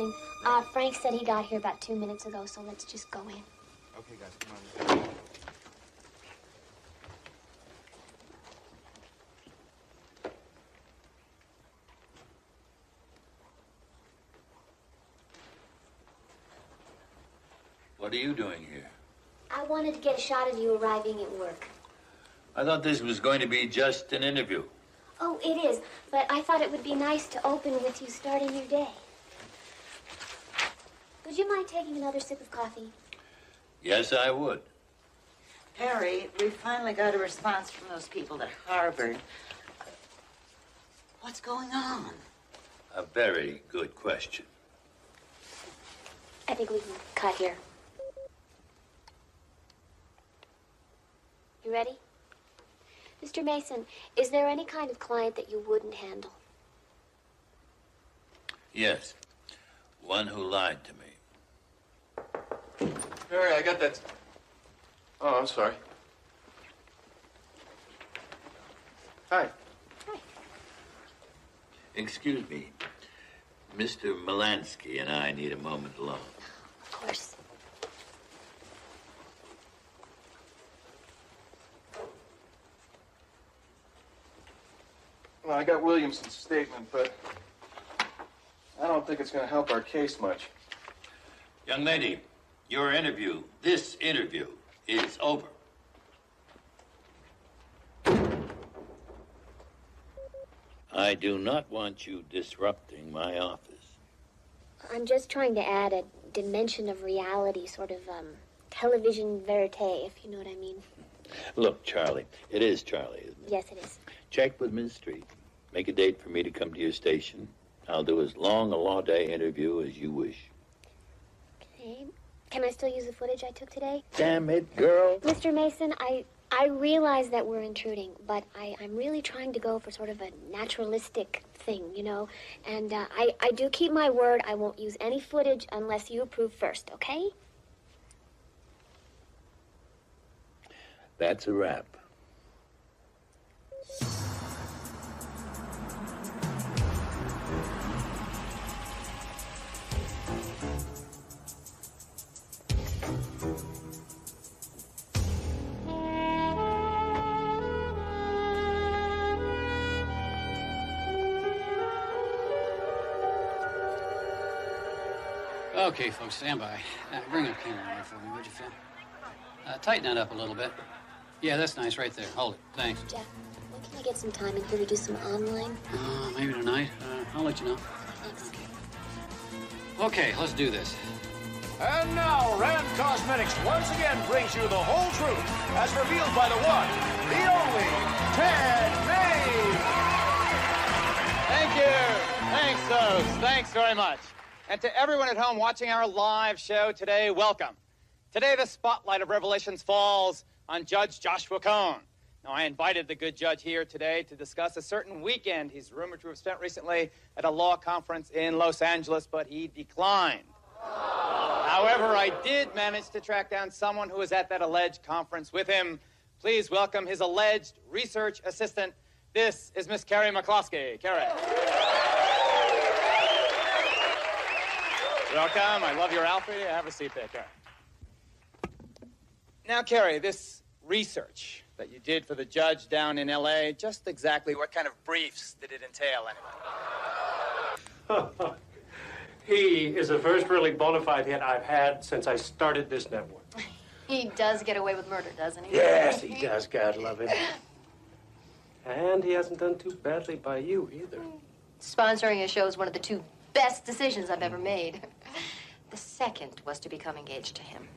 morning. Frank said he got here about 2 minutes ago, so let's just go in. Okay, guys, come on. What are you doing here? I wanted to get a shot of you arriving at work. I thought this was going to be just an interview. Oh, it is, but I thought it would be nice to open with you starting your day. Would you mind taking another sip of coffee? Yes, I would. Perry, we finally got a response from those people at Harvard. What's going on? A very good question. I think we can cut here. You ready? Mr. Mason, is there any kind of client that you wouldn't handle? Yes. One who lied to me. Barry, I got that. Oh, I'm sorry. Hi. Hi. Excuse me. Mr. Melansky and I need a moment alone. Of course. Well, I got Williamson's statement, but I don't think it's going to help our case much. Young lady, this interview, is over. I do not want you disrupting my office. I'm just trying to add a dimension of reality, sort of, television verite, if you know what I mean. Look, Charlie, it is Charlie, isn't it? Yes, it is. Check with Ms. Street. Make a date for me to come to your station. I'll do as long a law day interview as you wish. Okay. Can I still use the footage I took today? Damn it, girl. Mr. Mason, I realize that we're intruding, but I'm really trying to go for sort of a naturalistic thing, you know? And I do keep my word. I won't use any footage unless you approve first, okay? That's a wrap. Okay, folks, stand by. Bring up camera there for me, would you, Phil? Tighten that up a little bit. Yeah, that's nice right there. Hold it. Thanks. Jeff, when can I get some time in here to do some online? Maybe tonight. I'll let you know. Thanks. Okay, let's do this. And now, Rand Cosmetics once again brings you the whole truth as revealed by the one, the only, Ted May. Thank you. Thanks, folks. Thanks very much. And to everyone at home watching our live show today, welcome. Today, the spotlight of revelations falls on Judge Joshua Cohn. Now, I invited the good judge here today to discuss a certain weekend he's rumored to have spent recently at a law conference in Los Angeles, but he declined. However, I did manage to track down someone who was at that alleged conference with him. Please welcome his alleged research assistant. This is Miss Carrie McCloskey. Carrie. Welcome. I love your outfit. Have a seat there, Carrie. Now, Carrie, this research that you did for the judge down in L.A., just exactly what kind of briefs did it entail, anyway? He is the first really bona fide hit I've had since I started this network. He does get away with murder, doesn't he? Yes, he does. God love him. And he hasn't done too badly by you, either. Sponsoring a show is one of the two best decisions I've ever made. The second was to become engaged to him.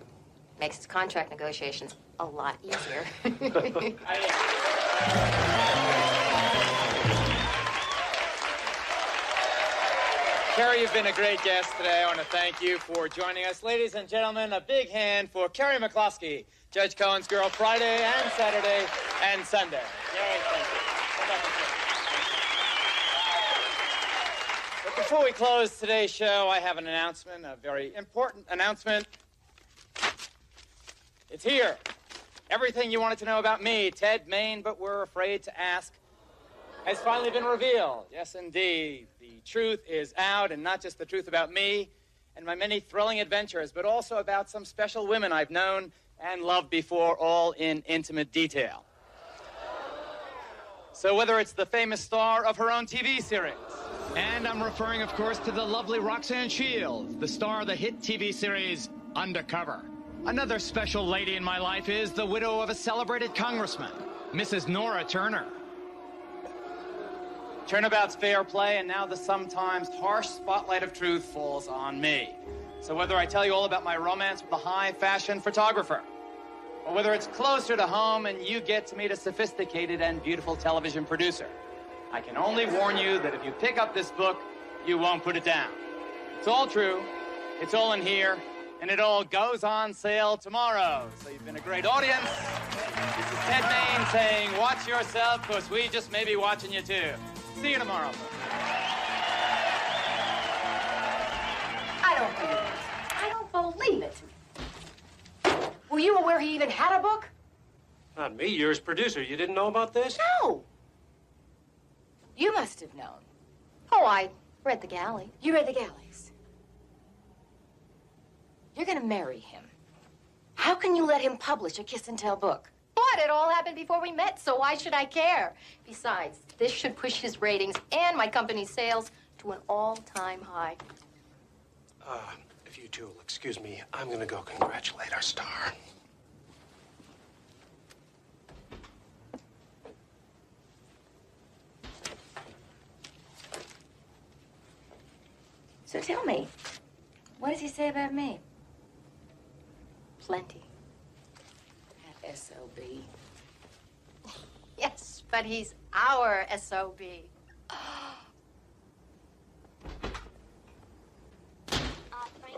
Makes his contract negotiations a lot easier. Carrie, you've been a great guest today. I want to thank you for joining us. Ladies and gentlemen, a big hand for Carrie McCloskey, Judge Cohen's girl, Friday and Saturday and Sunday. Carrie, thank you. But before we close today's show, I have an announcement, a very important announcement. It's here. Everything you wanted to know about me, Ted Main, but were afraid to ask. has finally been revealed. Yes, indeed. The truth is out, and not just the truth about me and my many thrilling adventures, but also about some special women I've known and loved before, all in intimate detail. So whether it's the famous star of her own TV series, and I'm referring, of course, to the lovely Roxanne Shields, the star of the hit TV series Undercover. Another special lady in my life is the widow of a celebrated congressman, Mrs. Nora Turner. Turnabout's fair play, and now the sometimes harsh spotlight of truth falls on me. So whether I tell you all about my romance with a high-fashion photographer, or whether it's closer to home and you get to meet a sophisticated and beautiful television producer, I can only warn you that if you pick up this book, you won't put it down. It's all true, it's all in here, and it all goes on sale tomorrow. So you've been a great audience. This is Ted Main saying, watch yourself, because we just may be watching you too. See you tomorrow. I don't believe it. I don't believe it. Were you aware he even had a book? Not me, you're his producer. You didn't know about this? No. You must have known. Oh, I read the galley. You read the galleys? You're gonna marry him. How can you let him publish a kiss and tell book? But it all happened before we met, so why should I care? Besides, this should push his ratings and my company's sales to an all-time high. If you two will excuse me, I'm gonna go congratulate our star. So tell me, what does he say about me? Plenty. That SOB. Yes, but he's our SOB.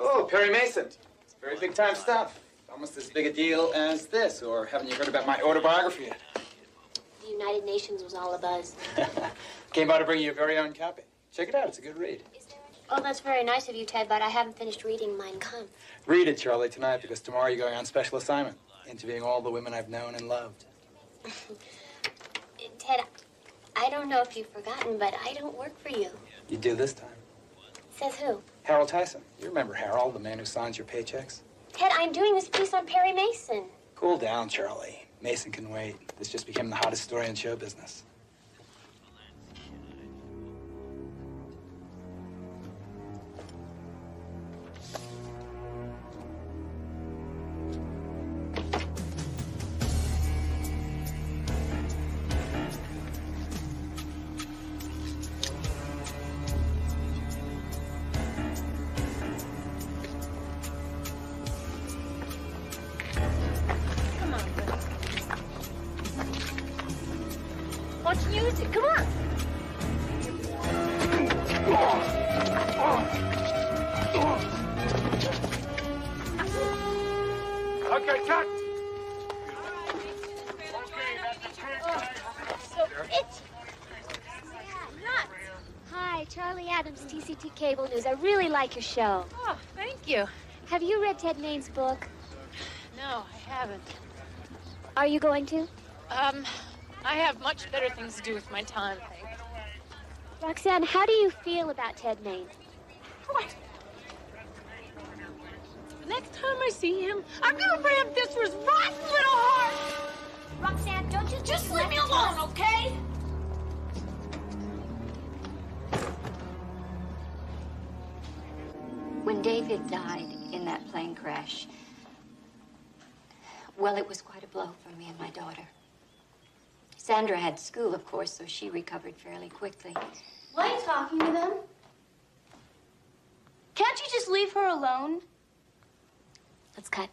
Oh, Perry Mason. Very big time stuff. Almost as big a deal as this. Or haven't you heard about my autobiography yet? The United Nations was all abuzz. Came by to bring you your very own copy. Check it out. It's a good read. Oh, that's very nice of you, Ted, but I haven't finished reading Mein Kampf. Read it, Charlie, tonight, because tomorrow you're going on special assignment, interviewing all the women I've known and loved. Ted, I don't know if you've forgotten, but I don't work for you. You do this time. Says who? Harold Tyson. You remember Harold, the man who signs your paychecks? Ted, I'm doing this piece on Perry Mason. Cool down, Charlie. Mason can wait. This just became the hottest story in show business. Watch music, come on. Okay, cut. So itchy. Nuts. Hi, Charlie Adams, TCT Cable News. I really like your show. Oh, thank you. Have you read Ted Main's book? No, I haven't. Are you going to? I have much better things to do with my time, thank you. Roxanne, how do you feel about Ted Main? What? The next time I see him, I'm gonna ram this for his rotten little heart! Roxanne, don't you Just leave me alone, okay? When David died in that plane crash, well, it was quite a blow for me and my daughter. Sandra had school, of course, so she recovered fairly quickly. Why are you talking to them? Can't you just leave her alone? Let's cut.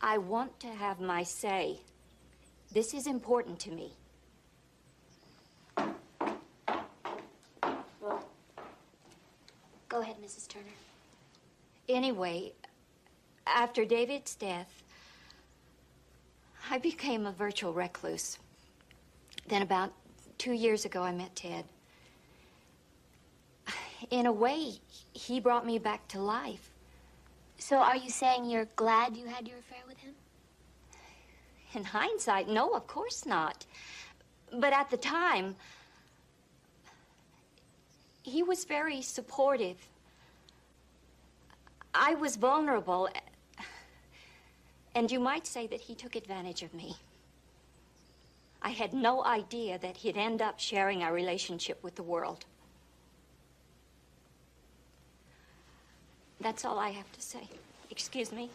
I want to have my say. This is important to me. Well, go ahead, Mrs. Turner. Anyway, after David's death, I became a virtual recluse. Then about 2 years ago, I met Ted. In a way, he brought me back to life. So are you saying you're glad you had your affair with him? In hindsight, no, of course not. But at the time, He was very supportive. I was vulnerable, and you might say that he took advantage of me. I had no idea that he'd end up sharing our relationship with the world. That's all I have to say. Excuse me.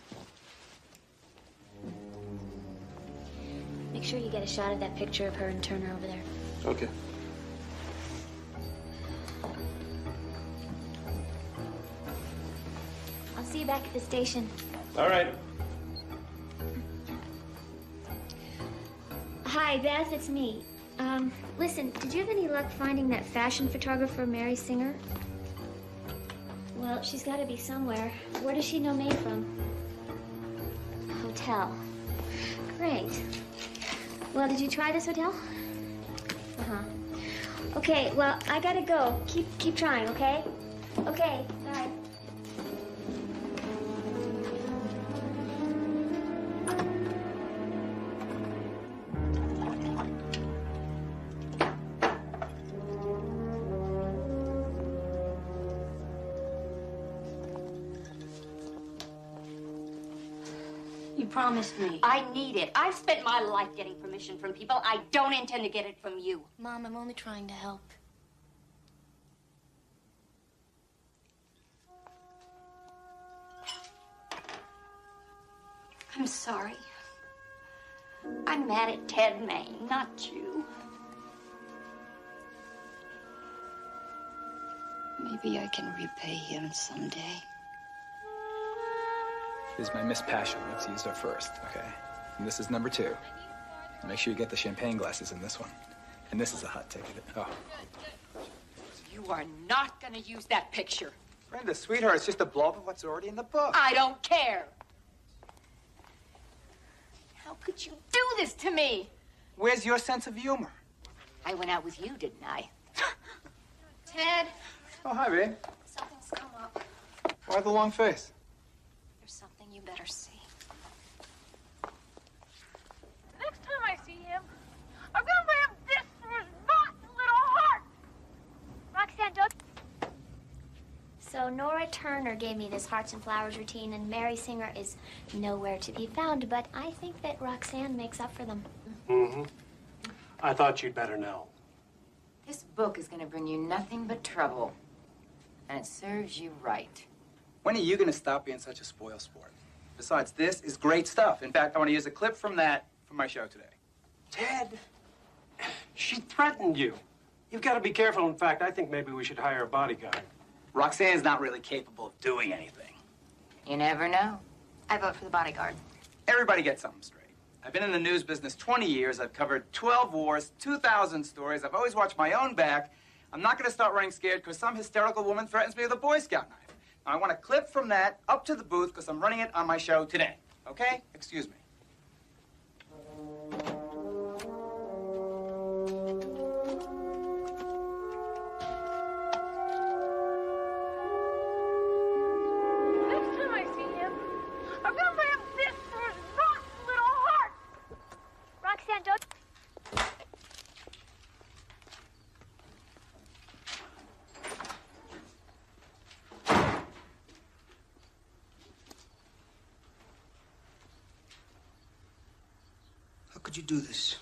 Make sure you get a shot of that picture of her and Turner over there. Okay. I'll see you back at the station. All right. Hi, Beth, it's me. Listen, did you have any luck finding that fashion photographer, Mary Singer? Well, she's got to be somewhere. Where does she know May from? A hotel. Great. Well, did you try this hotel? Uh-huh. Okay, well, I gotta go. Keep trying, okay? Okay, bye. You promised me. I need it. I've spent my life getting permission from people. I don't intend to get it from you. Mom, I'm only trying to help. I'm sorry. I'm mad at Ted Maine, not you. Maybe I can repay him someday. This is my Miss Passion. Let's use her first, okay? And this is number 2. Make sure you get the champagne glasses in this one. And this is a hot ticket. Oh. You are not gonna use that picture. Brenda, sweetheart, it's just a blow-up of what's already in the book. I don't care. How could you do this to me? Where's your sense of humor? I went out with you, didn't I? Ted, Oh, hi, babe. something's come up. Why the long face? There's something you better see. Next time I see him, I'm gonna lay him this for his rotten little heart. Roxanne, don't... So Nora Turner gave me this Hearts and Flowers routine, and Mary Singer is nowhere to be found, but I think that Roxanne makes up for them. Mm-hmm. I thought you'd better know. This book is going to bring you nothing but trouble. And it serves you right. When are you going to stop being such a spoil sport? Besides, this is great stuff. In fact, I want to use a clip from that for my show today. Ted, she threatened you. You've got to be careful. In fact, I think maybe we should hire a bodyguard. Roxanne's not really capable of doing anything. You never know. I vote for the bodyguard. Everybody gets something straight. I've been in the news business 20 years. I've covered 12 wars, 2,000 stories. I've always watched my own back. I'm not going to start running scared because some hysterical woman threatens me with a Boy Scout knife. Now, I want a clip from that up to the booth because I'm running it on my show today. Okay? Excuse me. Next time I see him, I'm gonna lay him this for his rotten little heart. Roxanne, don't... How could you do this?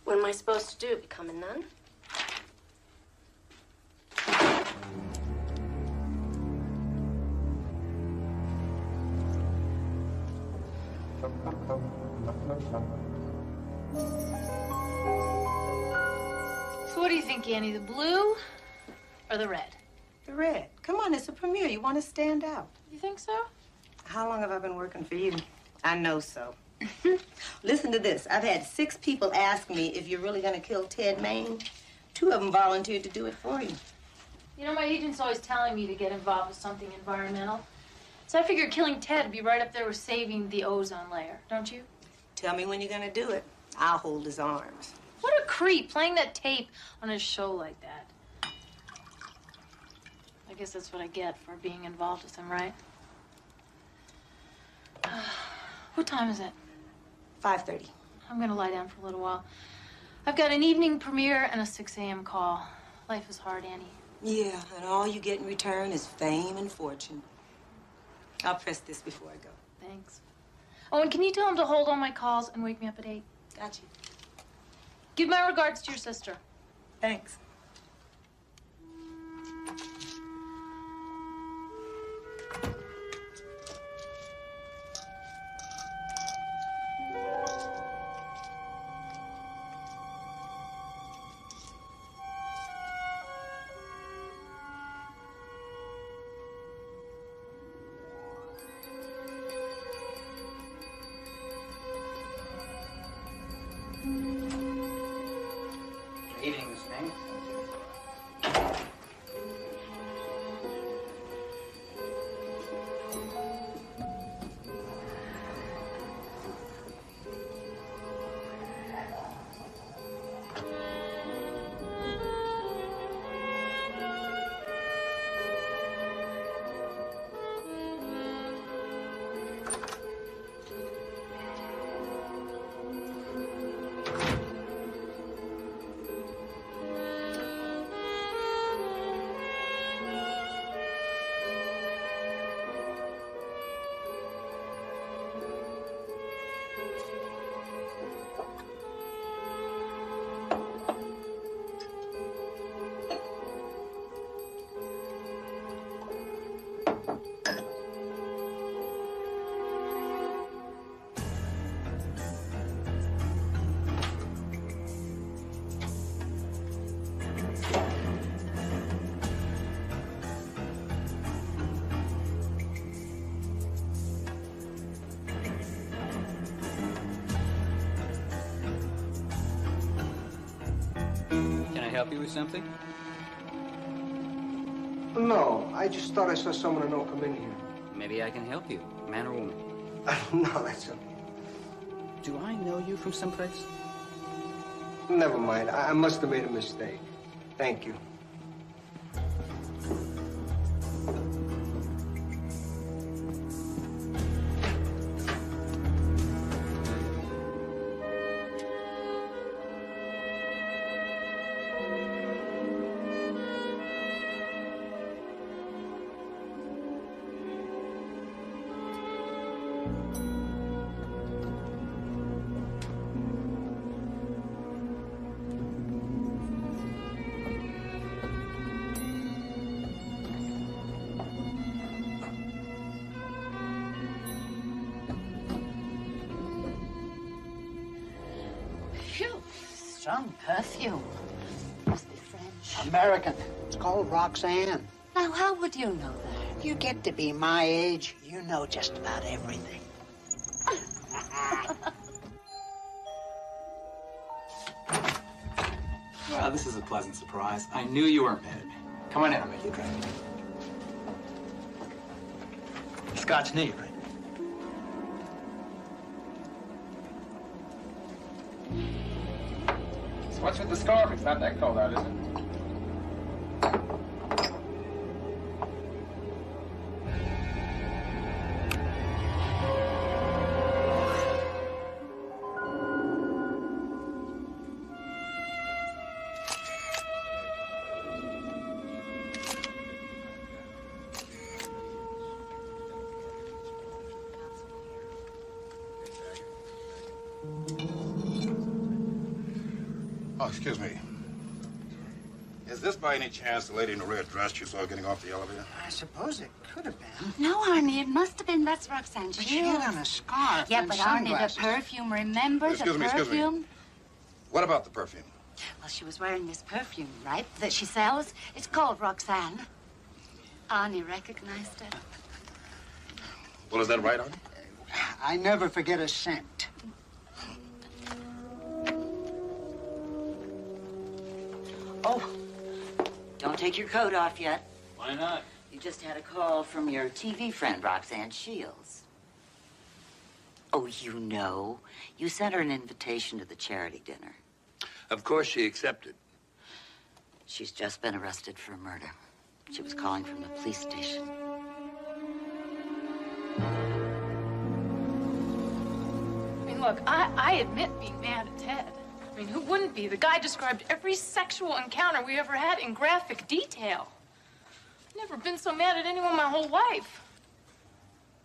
What am I supposed to do? Become a nun? So what do you think, Annie? The blue or the red? The red. Come on, it's a premiere. You want to stand out. You think so? How long have I been working for you? I know so. Listen to this. I've had 6 people ask me if you're really going to kill Ted Maine. 2 of them volunteered to do it for you. You know, my agent's always telling me to get involved with something environmental. So I figured killing Ted would be right up there with saving the ozone layer, don't you? Tell me when you're going to do it. I'll hold his arms. What a creep, playing that tape on a show like that. I guess that's what I get for being involved with him, right? What time is it? 5:30. I'm gonna lie down for a little while. I've got an evening premiere and a 6 a.m. call. Life is hard, Annie. Yeah, and all you get in return is fame and fortune. I'll press this before I go. Thanks. Oh, and can you tell him to hold all my calls and wake me up at 8? Got you. Give my regards to your sister. Thanks. Eating this thing. Can I help you with something? No, I just thought I saw someone I know come in here. Maybe I can help you, man or woman. No, that's okay. Do I know you from someplace? Never mind. I must have made a mistake. Thank you. Phew, strong perfume. Must be French. American. It's called Roxanne. Now, how would you know that? You get to be my age, you know just about everything. Well, this is a pleasant surprise. I knew you weren't mad at me. Come on in, I'll make you a drink. Scotch neat, right? So what's with the scarf? It's not that cold out, is it? Oh, excuse me. Is this by any chance the lady in the red dress you saw getting off the elevator? I suppose it could have been. No, Arnie, it must have been. That's Roxanne. But she had on a scarf. Yeah, and but Arnie, sunglasses. the perfume, remember? Excuse me, excuse me. What about the perfume? Well, she was wearing this perfume, right, that she sells. It's called Roxanne. Arnie recognized it. Well, is that right, Arnie? I never forget a scent. Oh, don't take your coat off yet. Why not? You just had a call from your TV friend, Roxanne Shields. Oh, you know. You sent her an invitation to the charity dinner. Of course she accepted. She's just been arrested for murder. She was calling from the police station. I mean, look, I admit being mad at Ted. I mean, who wouldn't be? The guy described every sexual encounter we ever had in graphic detail. I've never been so mad at anyone my whole life.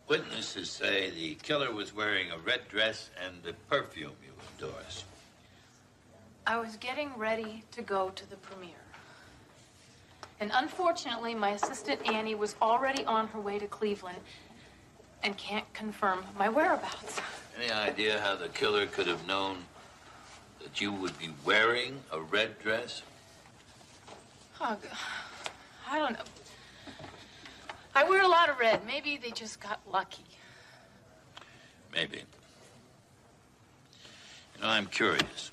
Witnesses say the killer was wearing a red dress and the perfume you endorse. I was getting ready to go to the premiere. And unfortunately, my assistant Annie was already on her way to Cleveland and can't confirm my whereabouts. Any idea how the killer could have known that you would be wearing a red dress? Oh, I don't know. I wear a lot of red. Maybe they just got lucky. Maybe. You know, I'm curious.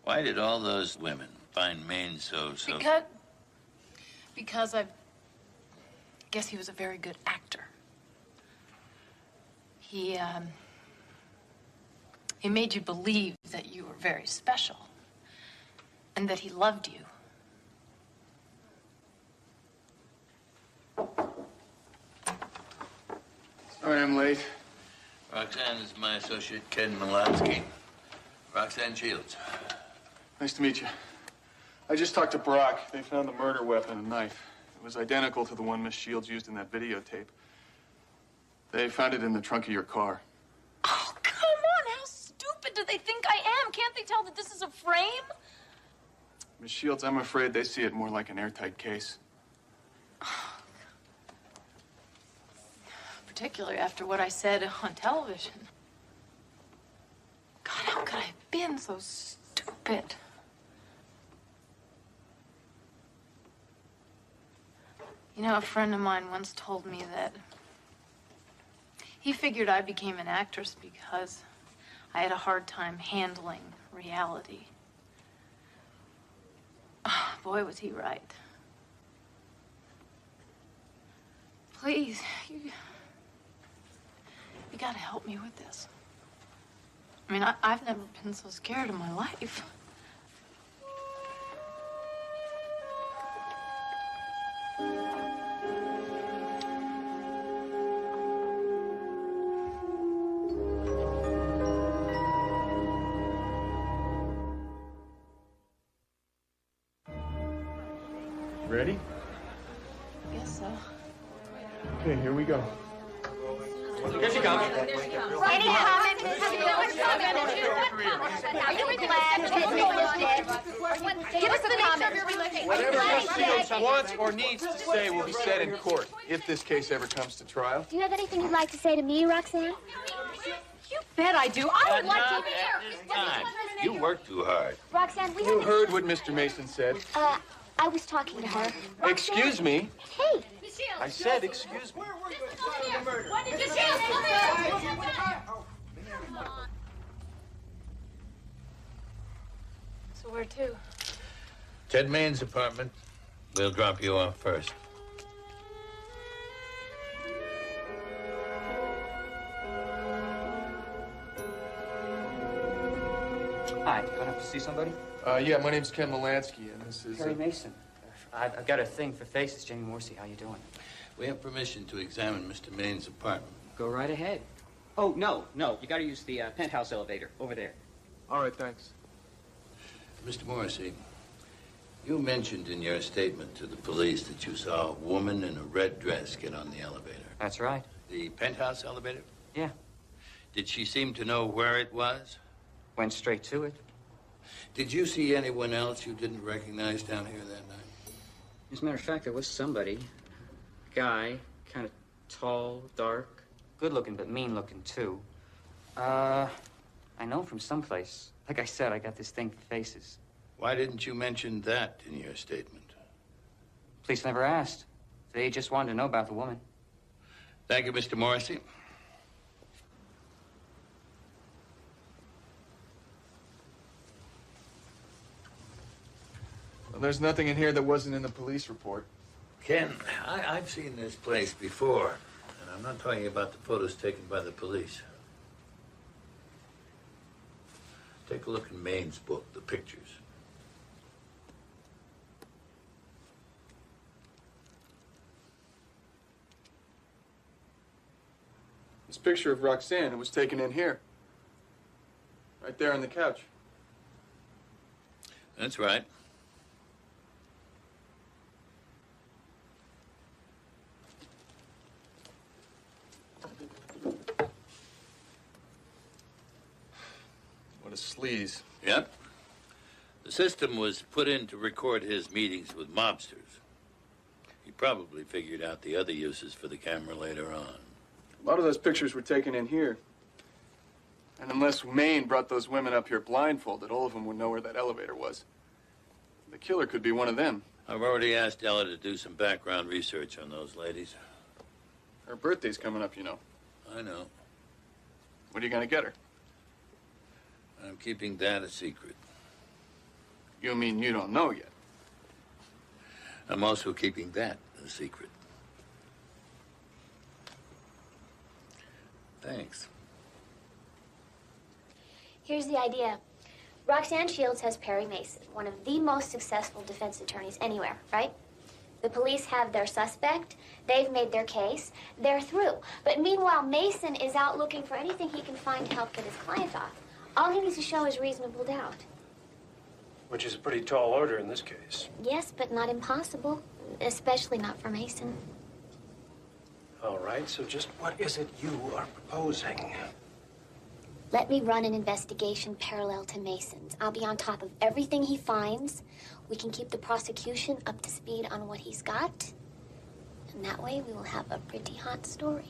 Why did all those women find Maine so... Because I guess he was a very good actor. He made you believe that you were very special and that he loved you. Sorry I'm late. Roxanne is my associate, Ken Malansky. Roxanne Shields. Nice to meet you. I just talked to Brock. They found the murder weapon, a knife. It was identical to the one Miss Shields used in that videotape. They found it in the trunk of your car. Oh, come on. How stupid do they think I am? Can't they tell that this is a frame? Miss Shields, I'm afraid they see it more like an airtight case. Particularly after what I said on television. God, how could I have been so stupid? You know, a friend of mine once told me that he figured I became an actress because I had a hard time handling reality. Oh, boy, was he right. Please, you gotta help me with this. I mean, I've never been so scared in my life. Ready? I guess so. Okay, here we go. Here she comes. Any comments? Are you glad that give us the comments. Whatever Miss Shields wants or needs to say will be said in court, if this case ever comes to trial. Do you have anything you'd like to say to me, Roxanne? You bet I do. I would like Not to. at this time. You work too hard. Roxanne, we You have heard what Mr. Mason said. I was talking to her. Excuse me. Hey. I said excuse me. What did you say? So where to? Ted Main's apartment. We'll drop you off first. Hi, you going up to see somebody? Yeah, my name's Ken Malansky, and this is... Perry Mason. I've got a thing for faces. Jamie Morrissey, how you doing? We have permission to examine Mr. Main's apartment. Go right ahead. Oh, no. You got to use the penthouse elevator over there. All right, thanks. Mr. Morrissey, you mentioned in your statement to the police that you saw a woman in a red dress get on the elevator. That's right. The penthouse elevator? Yeah. Did she seem to know where it was? Went straight to it. Did you see anyone else you didn't recognize down here that night? As a matter of fact, there was somebody. Guy, kind of tall, dark, good-looking, but mean-looking, too. I know him from someplace. Like I said, I got this thing for faces. Why didn't you mention that in your statement? Police never asked. They just wanted to know about the woman. Thank you, Mr. Morrissey. Well, there's nothing in here that wasn't in the police report. Ken, I've seen this place before, and I'm not talking about the photos taken by the police. Take a look in Maine's book, the pictures. This picture of Roxanne, it was taken in here. Right there on the couch. That's right. What a sleaze. Yep. The system was put in to record his meetings with mobsters. He probably figured out the other uses for the camera later on. A lot of those pictures were taken in here. And unless Maine brought those women up here blindfolded, all of them would know where that elevator was. The killer could be one of them. I've already asked Ella to do some background research on those ladies. Her birthday's coming up, you know. I know. What are you going to get her? I'm keeping that a secret. You mean you don't know yet? I'm also keeping that a secret. Thanks. Here's the idea. Roxanne Shields has Perry Mason, one of the most successful defense attorneys anywhere, right? The police have their suspect. They've made their case. They're through. But meanwhile, Mason is out looking for anything he can find to help get his client off. All he needs to show is reasonable doubt. Which is a pretty tall order in this case. Yes, but not impossible. Especially not for Mason. All right, so just what is it you are proposing? Let me run an investigation parallel to Mason's. I'll be on top of everything he finds. We can keep the prosecution up to speed on what he's got. And that way we will have a pretty hot story.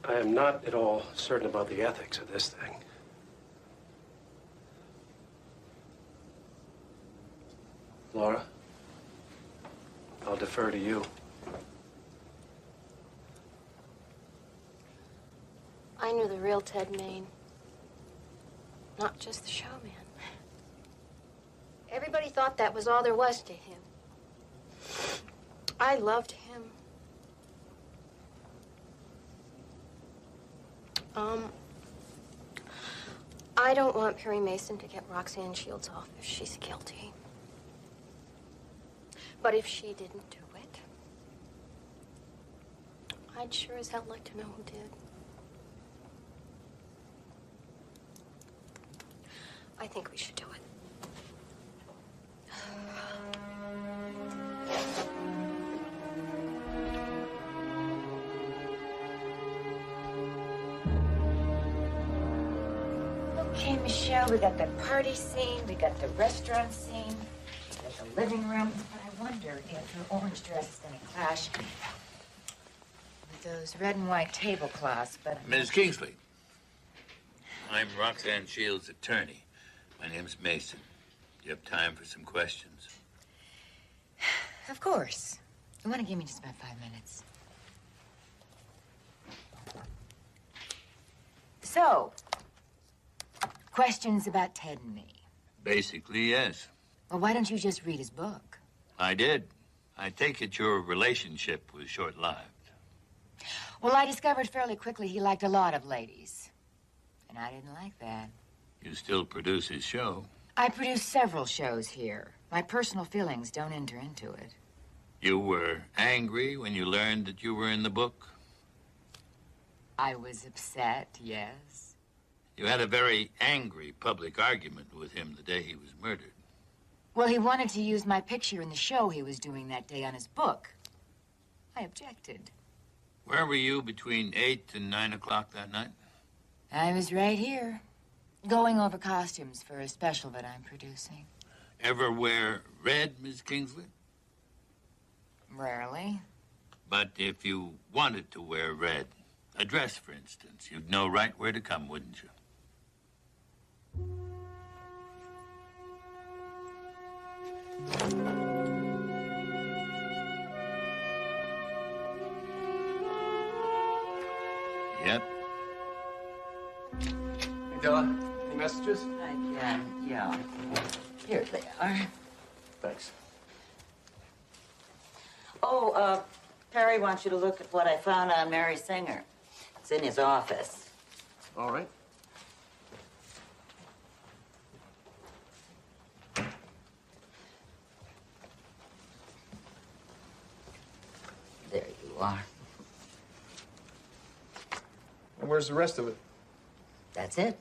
I am not at all certain about the ethics of this thing. Laura, I'll defer to you. I knew the real Ted Maine, not just the showman. Everybody thought that was all there was to him. I loved him. I don't want Perry Mason to get Roxanne Shields off if she's guilty. But if she didn't do it, I'd sure as hell like to know who did. I think we should do it. Okay, Michelle, we got the party scene, we got the restaurant scene, we got the living room. But I wonder if her orange dress is going to clash with those red and white tablecloths, but... Ms. Kingsley, I'm Roxanne Shields' attorney. My name's Mason. Do you have time for some questions? Of course. You want to give me just about 5 minutes? So, questions about Ted and me. Basically, yes. Well, why don't you just read his book? I did. I take it your relationship was short-lived. Well, I discovered fairly quickly he liked a lot of ladies. And I didn't like that. You still produce his show. I produce several shows here. My personal feelings don't enter into it. You were angry when you learned that you were in the book? I was upset, yes. You had a very angry public argument with him the day he was murdered. Well, he wanted to use my picture in the show he was doing that day on his book. I objected. Where were you between 8 and 9 o'clock that night? I was right here, going over costumes for a special that I'm producing. Ever wear red, Miss Kingsley? Rarely. But if you wanted to wear red, a dress, for instance, you'd know right where to come, wouldn't you? Yep. Hey, Della, any messages? Yeah. Here they are. Thanks. Oh, Perry wants you to look at what I found on Mary Singer. It's in his office. All right. are. And where's the rest of it? That's it.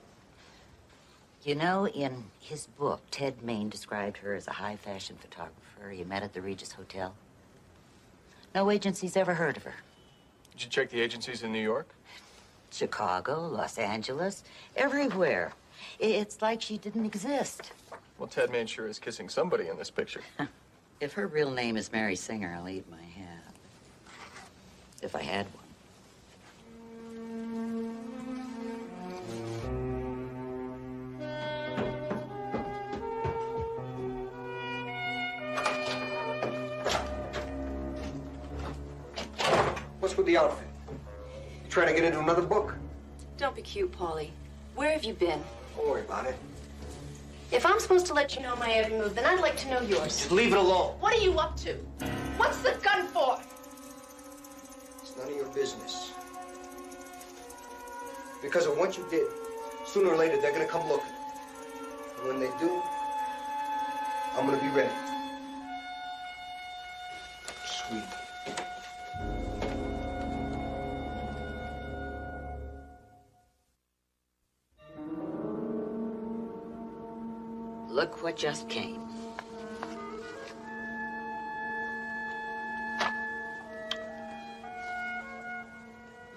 You know, in his book, Ted Main described her as a high-fashion photographer he met at the Regis Hotel. No agency's ever heard of her. Did you check the agencies in New York? Chicago, Los Angeles, everywhere. It's like she didn't exist. Well, Ted Main sure is kissing somebody in this picture. If her real name is Mary Singer, I'll eat my hat. If I had one. What's with the outfit? You trying to get into another book? Don't be cute, Paulie. Where have you been? Don't worry about it. If I'm supposed to let you know my every move, then I'd like to know yours. Just leave it alone. What are you up to? What's the gun for? It's none of your business. Because of what you did, sooner or later they're gonna come looking. And when they do, I'm gonna be ready. Sweet. Look what just came.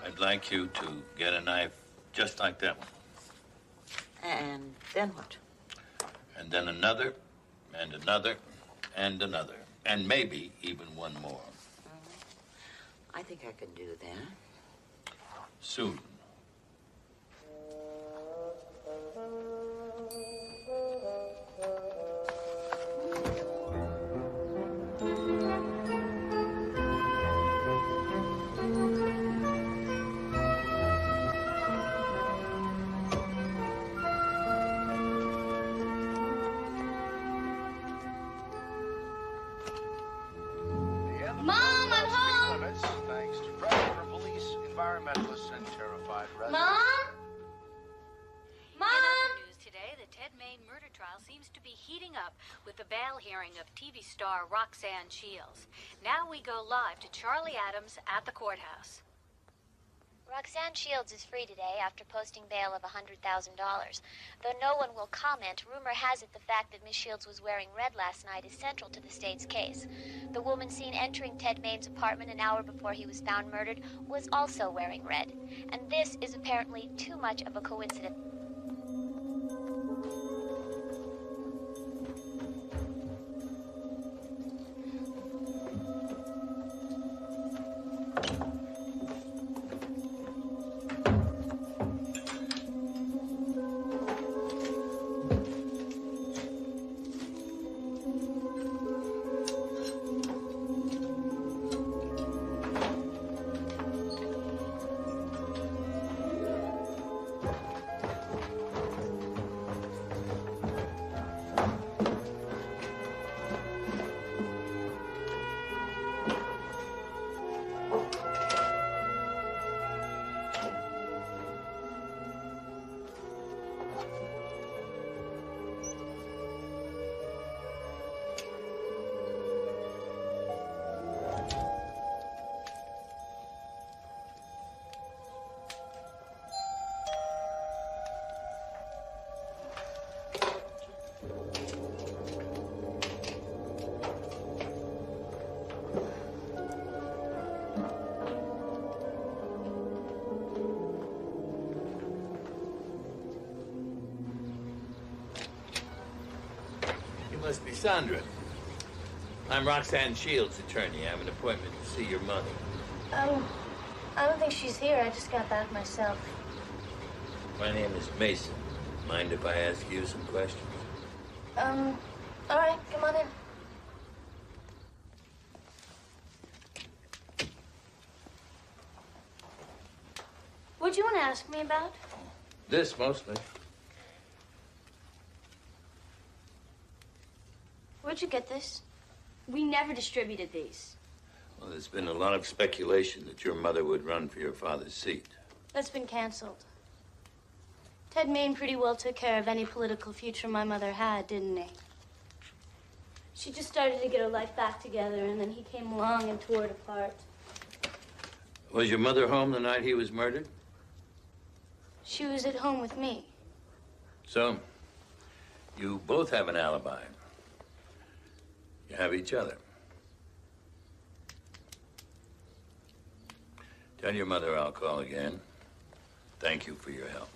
I'd like you to get a knife just like that one. And then what? And then another, and another, and another. And maybe even one more. I think I can do that. Soon. Mom, I'm home. Limits, thanks to pressure from police, environmentalists, and terrified residents. Mom? Mom? News today, the Ted Main murder trial seems to be heating up with the bail hearing of TV star Roxanne Shields. Now we go live to Charlie Adams at the courthouse. Roxanne Shields is free today after posting bail of $100,000. Though no one will comment, rumor has it the fact that Miss Shields was wearing red last night is central to the state's case. The woman seen entering Ted Main's apartment an hour before he was found murdered was also wearing red. And this is apparently too much of a coincidence. Must be Sandra. I'm Roxanne Shields' attorney. I have an appointment to see your mother. I don't think she's here. I just got back myself. My name is Mason. Mind if I ask you some questions? All right, come on in. What'd you want to ask me about? This, mostly. Where'd you get this? We never distributed these. Well, there's been a lot of speculation that your mother would run for your father's seat. That's been canceled. Ted Main pretty well took care of any political future my mother had, didn't he? She just started to get her life back together, and then he came along and tore it apart. Was your mother home the night he was murdered? She was at home with me. So, you both have an alibi. You have each other. Tell your mother I'll call again. Thank you for your help.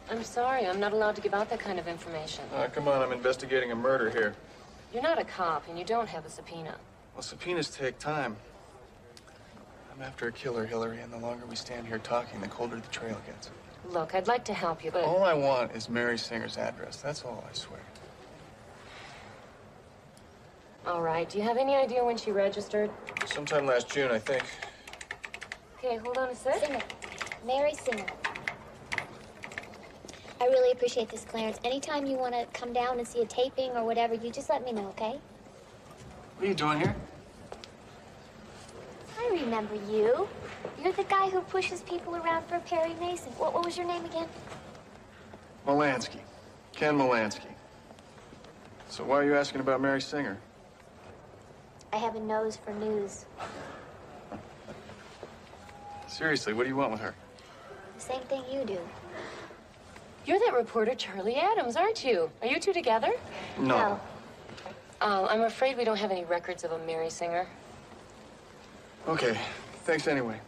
I'm sorry, I'm not allowed to give out that kind of information. Come on, I'm investigating a murder here. You're not a cop, and you don't have a subpoena. Well, subpoenas take time. I'm after a killer, Hillary, and the longer we stand here talking, the colder the trail gets. Look, I'd like to help you, but... All I want is Mary Singer's address. That's all, I swear. All right, do you have any idea when she registered? Sometime last June, I think. Okay, hold on a sec. Singer. Mary Singer. I really appreciate this, Clarence. Anytime you want to come down and see a taping or whatever, you just let me know, okay? What are you doing here? I remember you. You're the guy who pushes people around for Perry Mason. What was your name again? Molansky. Ken Molansky. So why are you asking about Mary Singer? I have a nose for news. Seriously, what do you want with her? The same thing you do. You're that reporter Charlie Adams, aren't you? Are you two together? No. Oh, I'm afraid we don't have any records of a Mary Singer. Okay, thanks anyway.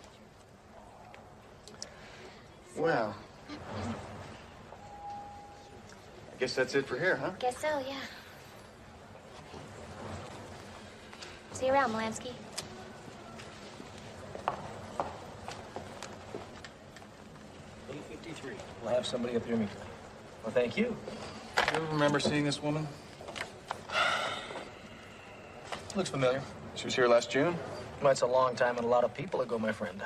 Well, I guess that's it for here, huh? Guess so, yeah. See you around, Molansky. We'll have somebody up here meet you. Well, thank you. Do you ever remember seeing this woman? Looks familiar. She was here last June? Well, that's a long time and a lot of people ago, my friend.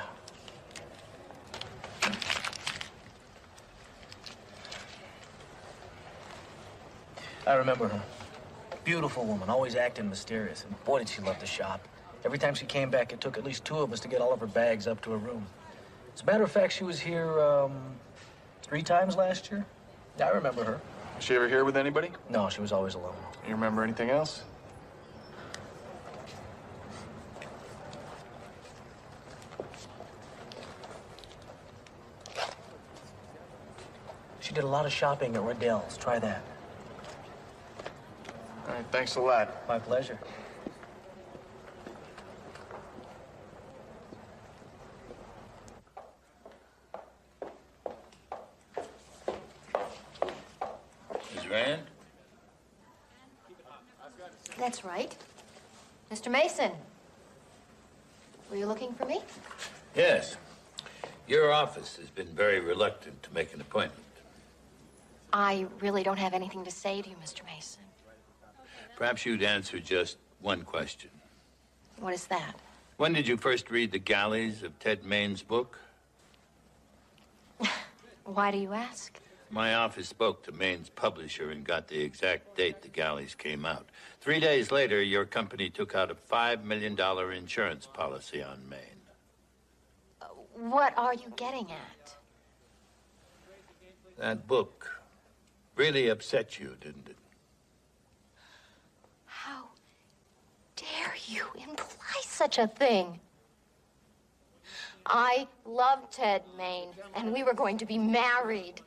I remember her. Beautiful woman, always acting mysterious. And boy, did she love to shop. Every time she came back, it took at least 2 of us to get all of her bags up to her room. As a matter of fact, she was here 3 times last year. Yeah, I remember her. Was she ever here with anybody? No, she was always alone. You remember anything else? She did a lot of shopping at Riddell's. Try that. All right, thanks a lot. My pleasure. Miss Rand? That's right. Mr. Mason. Were you looking for me? Yes. Your office has been very reluctant to make an appointment. I really don't have anything to say to you, Mr. Mason. Perhaps you'd answer just one question. What is that? When did you first read The Galleys of Ted Main's book? Why do you ask? My office spoke to Main's publisher and got the exact date The Galleys came out. 3 days later, your company took out a $5 million insurance policy on Maine. What are you getting at? That book really upset you, didn't it? How dare you imply such a thing? I love Ted Main, and we were going to be married.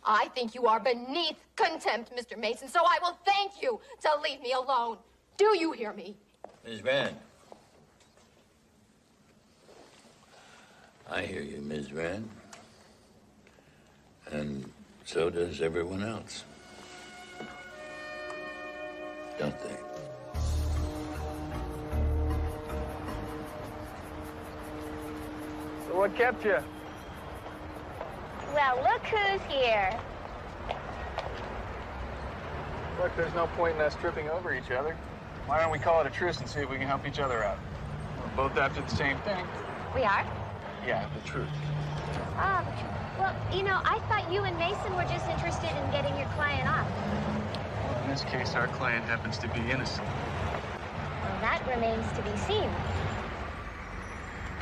I think you are beneath contempt, Mr. Mason, so I will thank you to leave me alone. Do you hear me? Miss Rand. I hear you, Ms. Rand. And so does everyone else. Don't they? So what kept you? Well, look who's here. Look, there's no point in us tripping over each other. Why don't we call it a truce and see if we can help each other out? We're both after the same thing. We are? Yeah, the truth. Well, you know, I thought you and Mason were just interested in getting your client off. In this case, our client happens to be innocent. Well, that remains to be seen.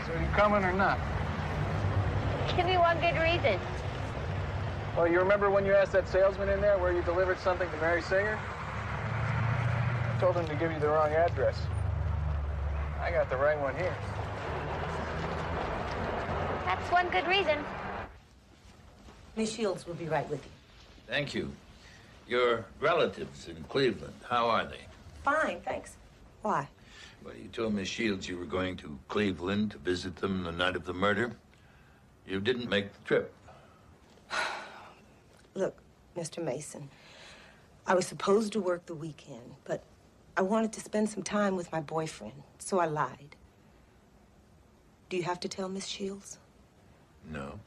So you coming or not? Give me one good reason. Well, you remember when you asked that salesman in there where you delivered something to Mary Singer? I told him to give you the wrong address. I got the right one here. That's one good reason. Miss Shields will be right with you. Thank you. Your relatives in Cleveland, how are they? Fine, thanks. Why? Well, you told Miss Shields you were going to Cleveland to visit them the night of the murder. You didn't make the trip. Look, Mr. Mason, I was supposed to work the weekend, but I wanted to spend some time with my boyfriend, so I lied. Do you have to tell Miss Shields? No.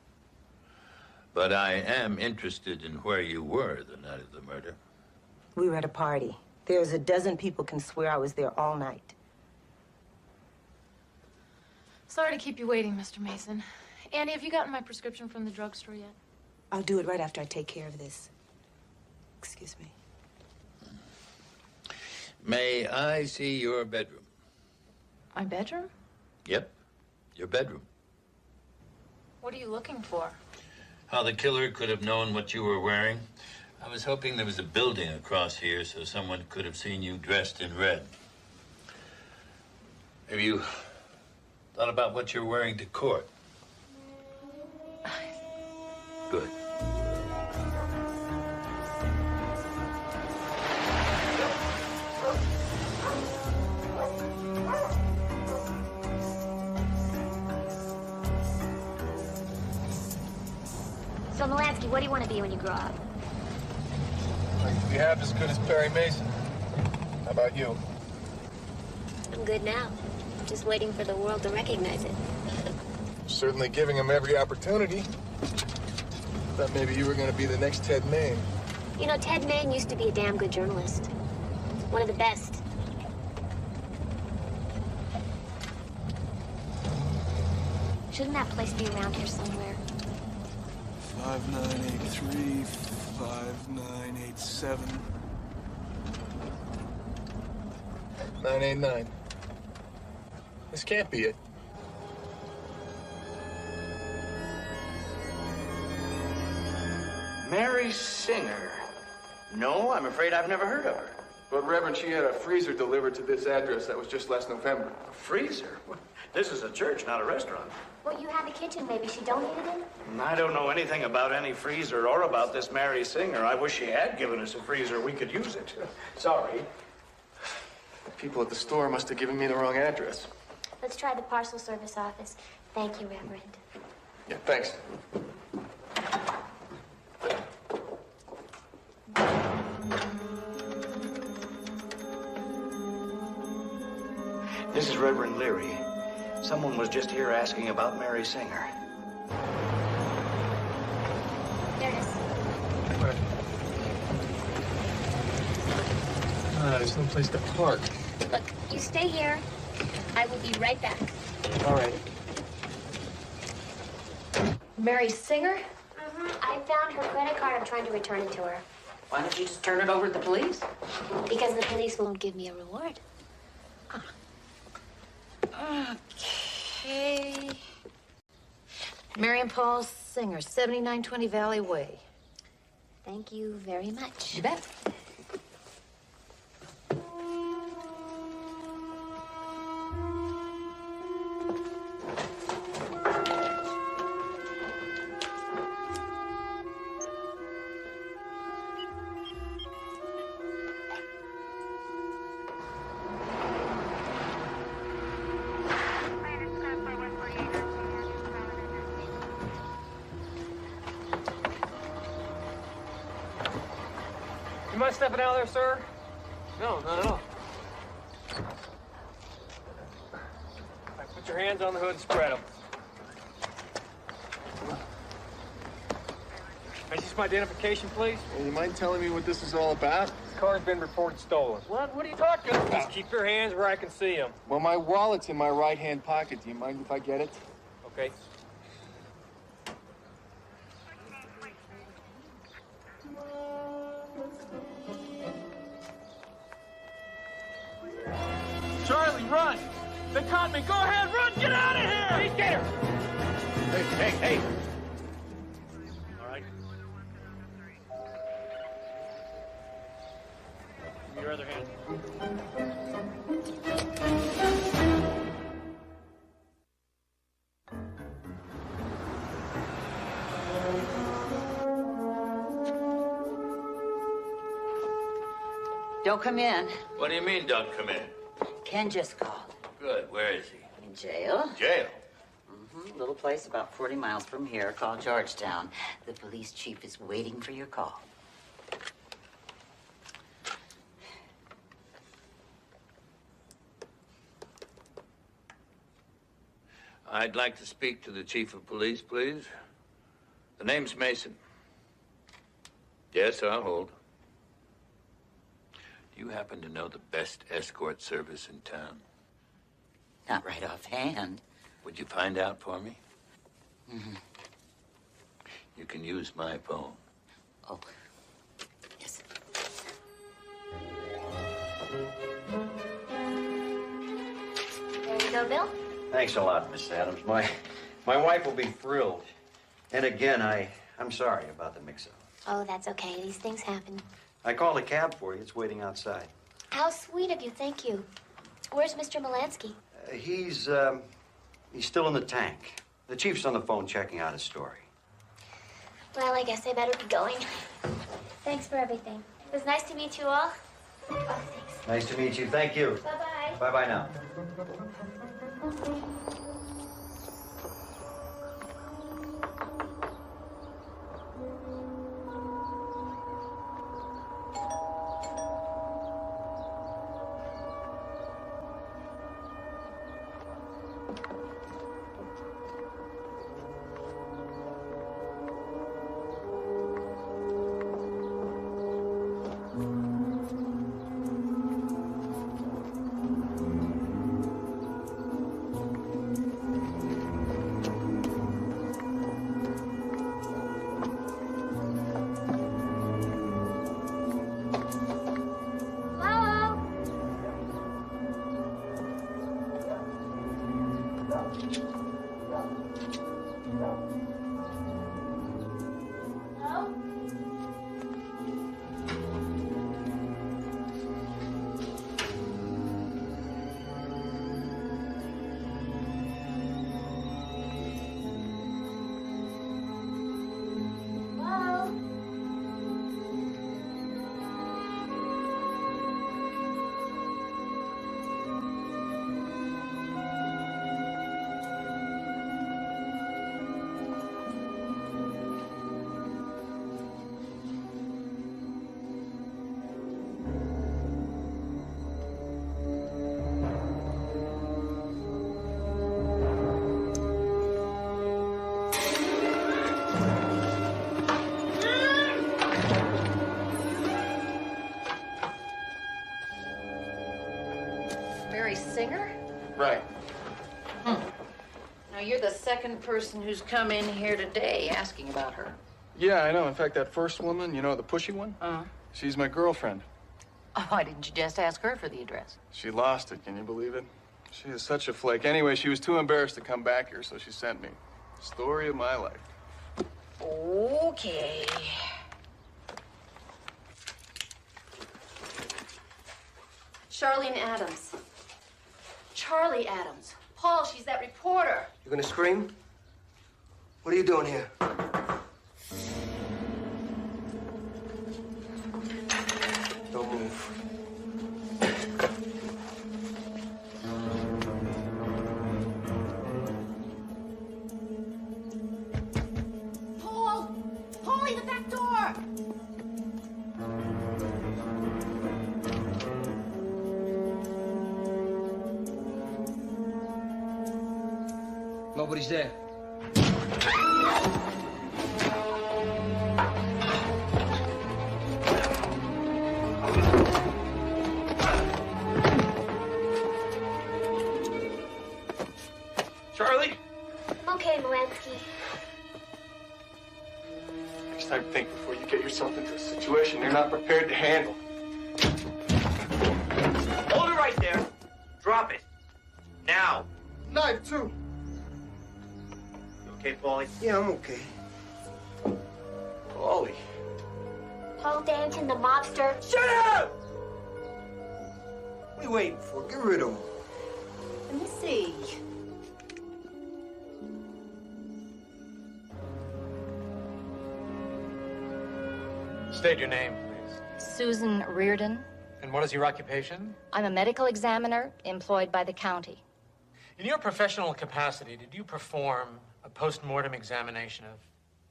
But I am interested in where you were the night of the murder. We were at a party. There's a dozen people can swear I was there all night. Sorry to keep you waiting, Mr. Mason. Annie, have you gotten my prescription from the drugstore yet? I'll do it right after I take care of this. Excuse me. May I see your bedroom? My bedroom? Yep, your bedroom. What are you looking for? How the killer could have known what you were wearing. I was hoping there was a building across here so someone could have seen you dressed in red. Have you thought about what you're wearing to court? Good. So, Melansky, what do you want to be when you grow up? I'd like to be half as good as Perry Mason. How about you? I'm good now. Just waiting for the world to recognize it. Certainly giving him every opportunity. Thought maybe you were going to be the next Ted Main. You know, Ted Main used to be a damn good journalist. One of the best. Shouldn't that place be around here somewhere? 5983, 5987. 989. This can't be it. Mary Singer? No, I'm afraid I've never heard of her. But, Reverend, she had a freezer delivered to this address that was just last November. A freezer? This is a church, not a restaurant. Well, you had a kitchen. Maybe she donated it? I don't know anything about any freezer or about this Mary Singer. I wish she had given us a freezer. We could use it. Sorry. The people at the store must have given me the wrong address. Let's try the parcel service office. Thank you, Reverend. Yeah, thanks. This is Reverend Leary. Someone was just here asking about Mary Singer. There it is. There's no place to park. Look, you stay here. I will be right back. All right. Mary Singer? I found her credit card. I'm trying to return it to her. Why don't you just turn it over to the police? Because the police won't give me a reward. Okay. Mary and Paul Singer, 7920 Valley Way. Thank you very much. You bet. You mind stepping out there, sir? No, not at all. Put your hands on the hood and spread them. Is this my identification, please? Well, you mind telling me what this is all about? This car's been reported stolen. What are you talking about? Just keep your hands where I can see them. Well, my wallet's in my right-hand pocket. Do you mind if I get it? Okay. Charlie, run! They caught me. Go ahead, run! Get out of here! Get her! Hey! All right. Give me your other hand. Don't come in. What do you mean, don't come in? Ken just called. Good. Where is he? In jail. Jail. Little place about 40 miles from here called Georgetown. The police chief is waiting for your call. I'd like to speak to the chief of police, please. The name's Mason. Yes, I'll hold. Do you happen to know the best escort service in town? Not right offhand. Would you find out for me? Mm-hmm. You can use my phone. Oh, yes. There you go, Bill. Thanks a lot, Miss Adams. My wife will be thrilled. And again, I'm sorry about the mix-up. Oh, that's okay. These things happen. I called a cab for you. It's waiting outside. How sweet of you. Thank you. Where's Mr. Molansky? He's still in the tank. The chief's on the phone checking out his story. Well, I guess I better be going. Thanks for everything. It was nice to meet you all. Oh, thanks. Nice to meet you. Thank you. Bye-bye. Bye-bye now. Singer? Right. Now, you're the second person who's come in here today asking about her. Yeah, I know. In fact, that first woman, you know, the pushy one? She's my girlfriend. Oh, why didn't you just ask her for the address? She lost it. Can you believe it? She is such a flake. Anyway, she was too embarrassed to come back here, so she sent me. Story of my life. Okay. Charlene Adams. Charlie Adams. Paul, she's that reporter. You gonna scream? What are you doing here? Don't move. Paul! Paulie, the back door! Nobody's there. Charlie? I'm okay, Molansky. Next time, think before you get yourself into a situation you're not prepared to handle. Hold it right there. Drop Drop it. Now. Knife, too. You okay, Paulie? Yeah, I'm okay. Paulie. Paul Danton, the mobster. Shut up! What are you waiting for? Get rid of him. Let me see. State your name, please. Susan Reardon. And what is your occupation? I'm a medical examiner employed by the county. In your professional capacity, did you perform a post-mortem examination of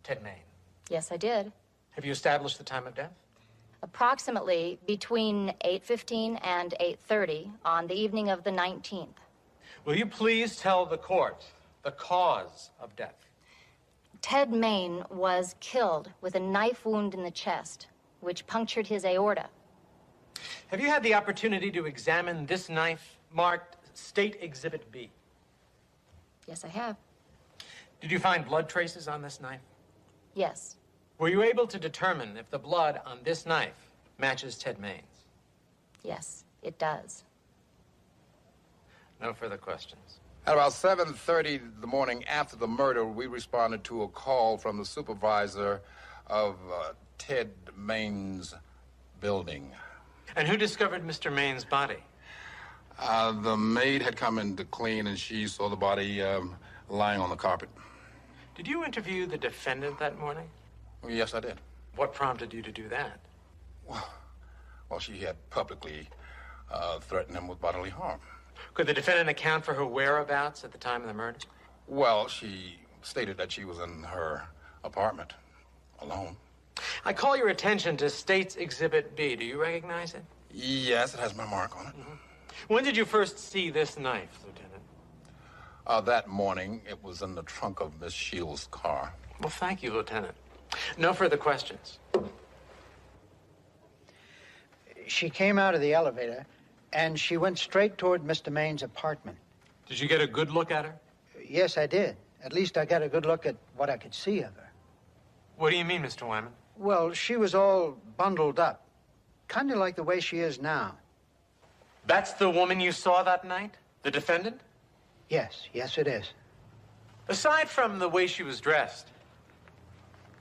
Ted Main? Yes, I did. Have you established the time of death? Approximately between 8:15 and 8:30 on the evening of the 19th. Will you please tell the court the cause of death? Ted Main was killed with a knife wound in the chest, which punctured his aorta. Have you had the opportunity to examine this knife marked State Exhibit B? Yes, I have. Did you find blood traces on this knife? Yes. Were you able to determine if the blood on this knife matches Ted Main's? Yes, it does. No further questions. At about 7:30 the morning after the murder, we responded to a call from the supervisor of Ted Main's building. And who discovered Mr. Main's body? The maid had come in to clean, and she saw the body lying on the carpet. Did you interview the defendant that morning? Yes, I did. What prompted you to do that? Well, she had publicly threatened him with bodily harm. Could the defendant account for her whereabouts at the time of the murder? Well, she stated that she was in her apartment, alone. I call your attention to State's Exhibit B. Do you recognize it? Yes, it has my mark on it. When did you first see this knife, Lieutenant? That morning, it was in the trunk of Miss Shields' car. Well, thank you, Lieutenant. No further questions. She came out of the elevator, and she went straight toward Mr. Main's apartment. Did you get a good look at her? Yes, I did. At least I got a good look at what I could see of her. What do you mean, Mr. Wyman? Well, she was all bundled up, kind of like the way she is now. That's the woman you saw that night? The defendant? Yes, yes, it is. Aside from the way she was dressed,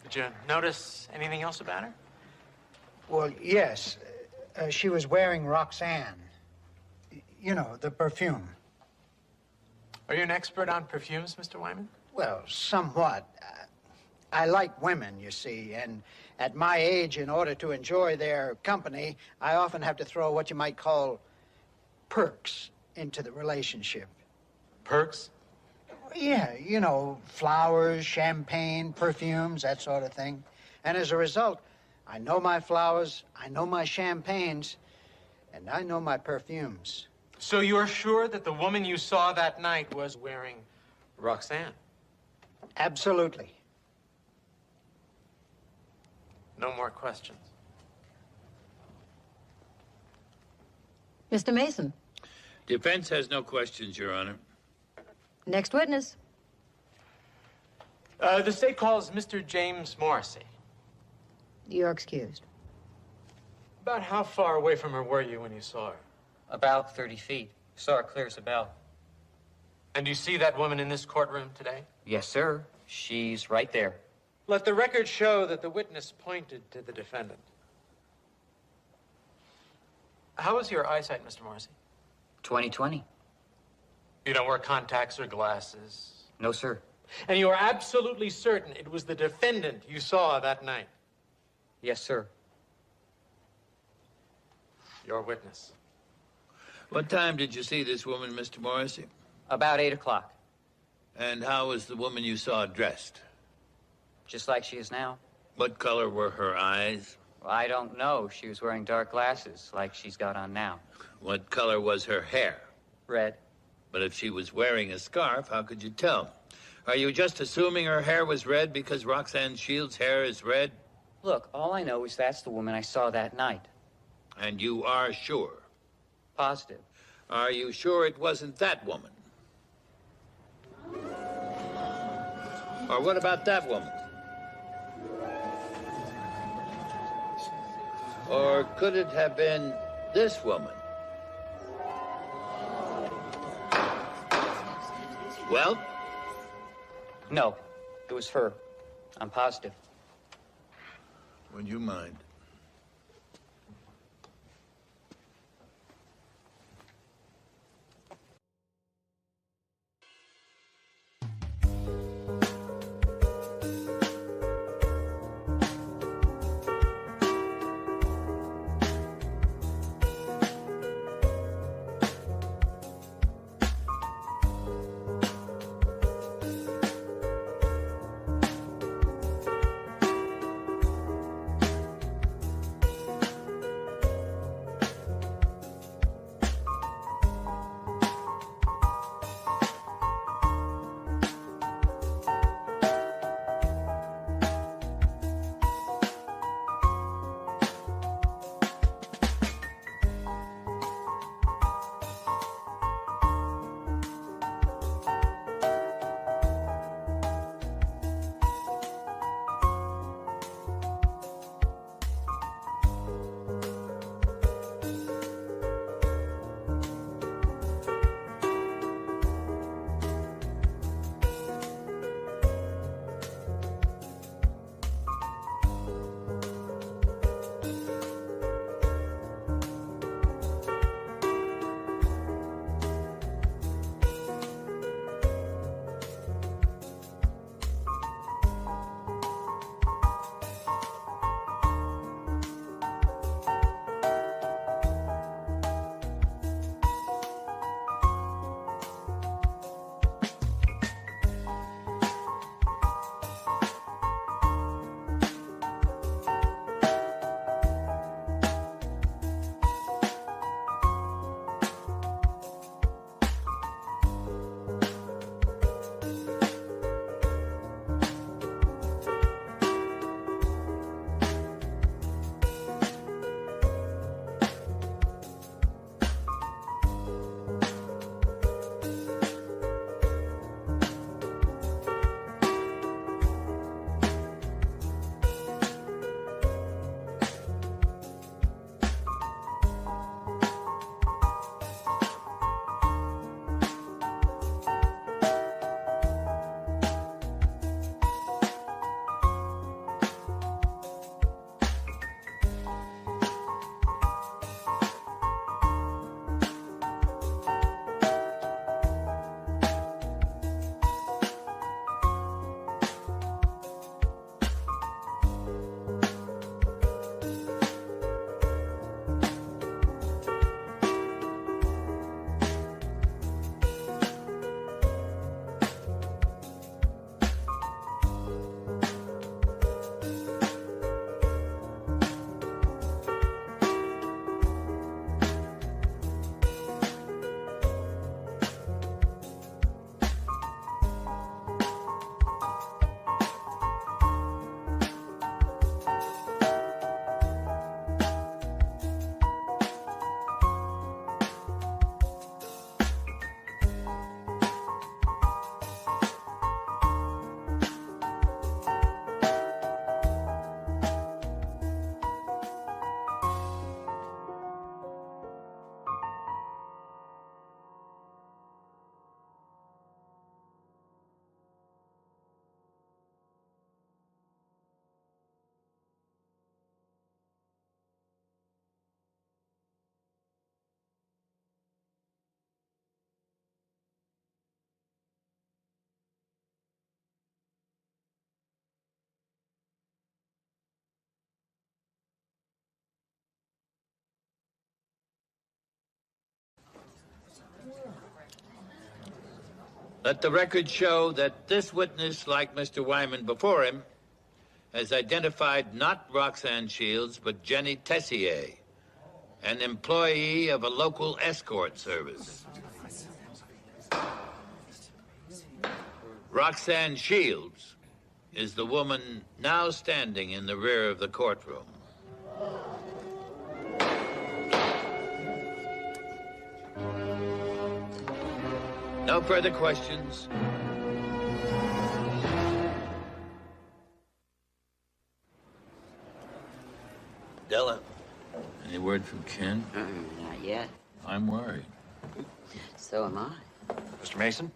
did you notice anything else about her? Well, yes. She was wearing Roxanne. You know, the perfume. Are you an expert on perfumes, Mr. Wyman? Well, somewhat. I like women, you see, and at my age, in order to enjoy their company, I often have to throw what you might call perks into the relationship. Perks? Yeah, you know, flowers, champagne, perfumes, that sort of thing. And as a result, I know my flowers, I know my champagnes, and I know my perfumes. So you're sure that the woman you saw that night was wearing Roxanne? Absolutely. No more questions. Mr. Mason. Defense has no questions, Your Honor. Next witness. The state calls Mr. James Morrissey. You're excused. About how far away from her were you when you saw her? About 30 feet. Saw her clear as a bell. And you see that woman in this courtroom today? Yes, sir. She's right there. Let the record show that the witness pointed to the defendant. How is your eyesight, Mr. Morrissey? 20/20. You don't wear contacts or glasses? No, sir. And you are absolutely certain it was the defendant you saw that night? Yes, sir. Your witness. What time did you see this woman, Mr. Morrissey? About 8 o'clock. And how was the woman you saw dressed? Just like she is now. What color were her eyes? Well, I don't know. She was wearing dark glasses, like she's got on now. What color was her hair? Red. But if she was wearing a scarf, how could you tell? Are you just assuming her hair was red because Roxanne Shields' hair is red? Look, all I know is that's the woman I saw that night. And you are sure? Positive. Are you sure it wasn't that woman? Or what about that woman? Or could it have been this woman? Well? No, it was her. I'm positive. Would you mind? Let the record show that this witness, like Mr. Wyman before him, has identified not Roxanne Shields, but Jenny Tessier, an employee of a local escort service. Roxanne Shields is the woman now standing in the rear of the courtroom. No further questions. Della, any word from Ken? Not yet. I'm worried. So am I. Mr. Mason?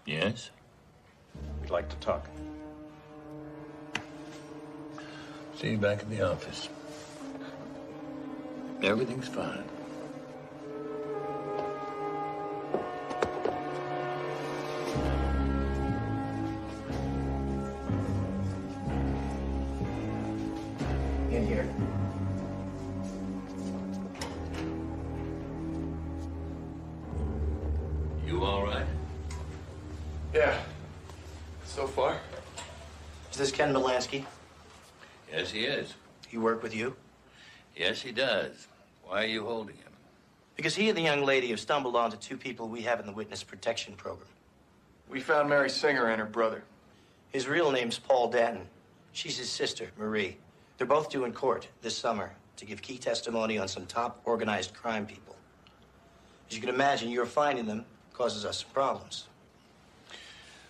Yes? We'd like to talk. See you back in the office. Everything's fine. In here. You all right? Yeah. So far. Is this Ken Molansky? Yes, he is. He work with you? Yes, he does. Why are you holding him? Because he and the young lady have stumbled onto two people we have in the witness protection program. We found Mary Singer and her brother. His real name's Paul Danton. She's his sister, Marie. They're both due in court this summer to give key testimony on some top organized crime people. As you can imagine, your finding them causes us some problems.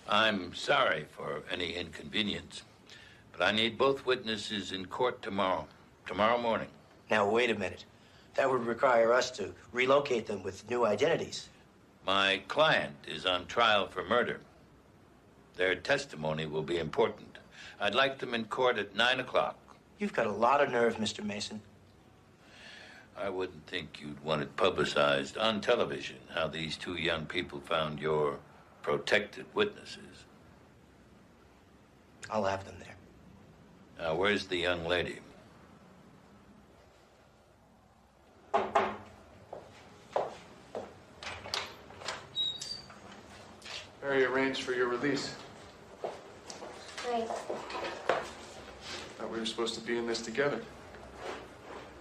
I'm sorry for any inconvenience, but I need both witnesses in court tomorrow morning. Now, wait a minute. That would require us to relocate them with new identities. My client is on trial for murder. Their testimony will be important. I'd like them in court at 9 o'clock. You've got a lot of nerve, Mr. Mason. I wouldn't think you'd want it publicized on television how these two young people found your protected witnesses. I'll have them there. Now, where's the young lady? Mary arranged for your release. Great. Thought we were supposed to be in this together.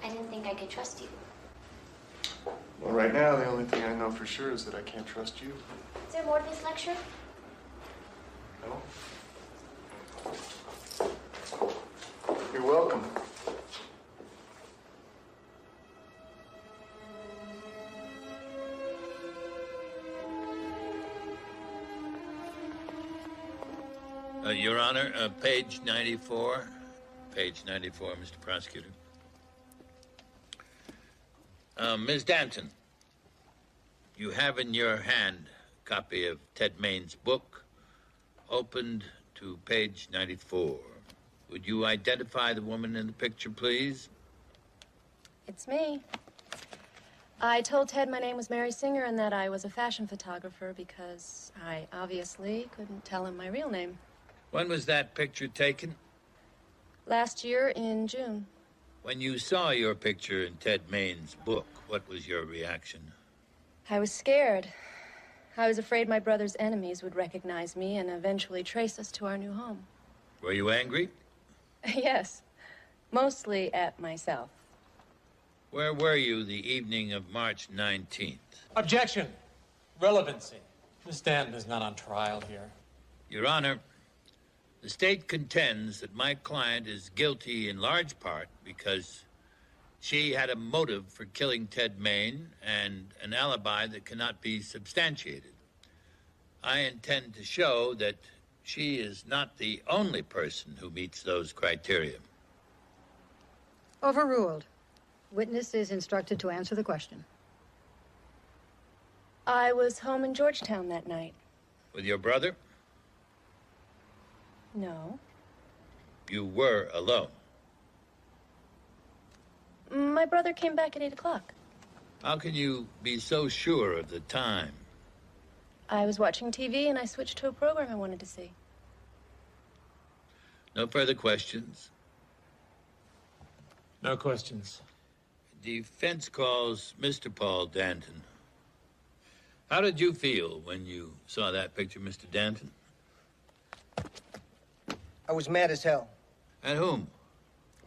I didn't think I could trust you. Well, right now, the only thing I know for sure is that I can't trust you. Is there more to this lecture? No? You're welcome. Your Honor, page 94. Page 94, Mr. Prosecutor. Ms. Danton, you have in your hand a copy of Ted Main's book, opened to page 94. Would you identify the woman in the picture, please? It's me. I told Ted my name was Mary Singer and that I was a fashion photographer because I obviously couldn't tell him my real name. When was that picture taken? Last year in June. When you saw your picture in Ted Main's book, what was your reaction? I was scared. I was afraid my brother's enemies would recognize me and eventually trace us to our new home. Were you angry? Yes, mostly at myself. Where were you the evening of March 19th? Objection. Relevancy. Miss Danton is not on trial here. Your Honor, the state contends that my client is guilty in large part because she had a motive for killing Ted Main and an alibi that cannot be substantiated. I intend to show that she is not the only person who meets those criteria. Overruled. Witness is instructed to answer the question. I was home in Georgetown that night. With your brother? No. You were alone. My brother came back at 8 o'clock. How can you be so sure of the time? I was watching TV and I switched to a program I wanted to see. No further questions? No questions. Defense calls Mr. Paul Danton. How did you feel when you saw that picture, Mr. Danton? I was mad as hell. At whom?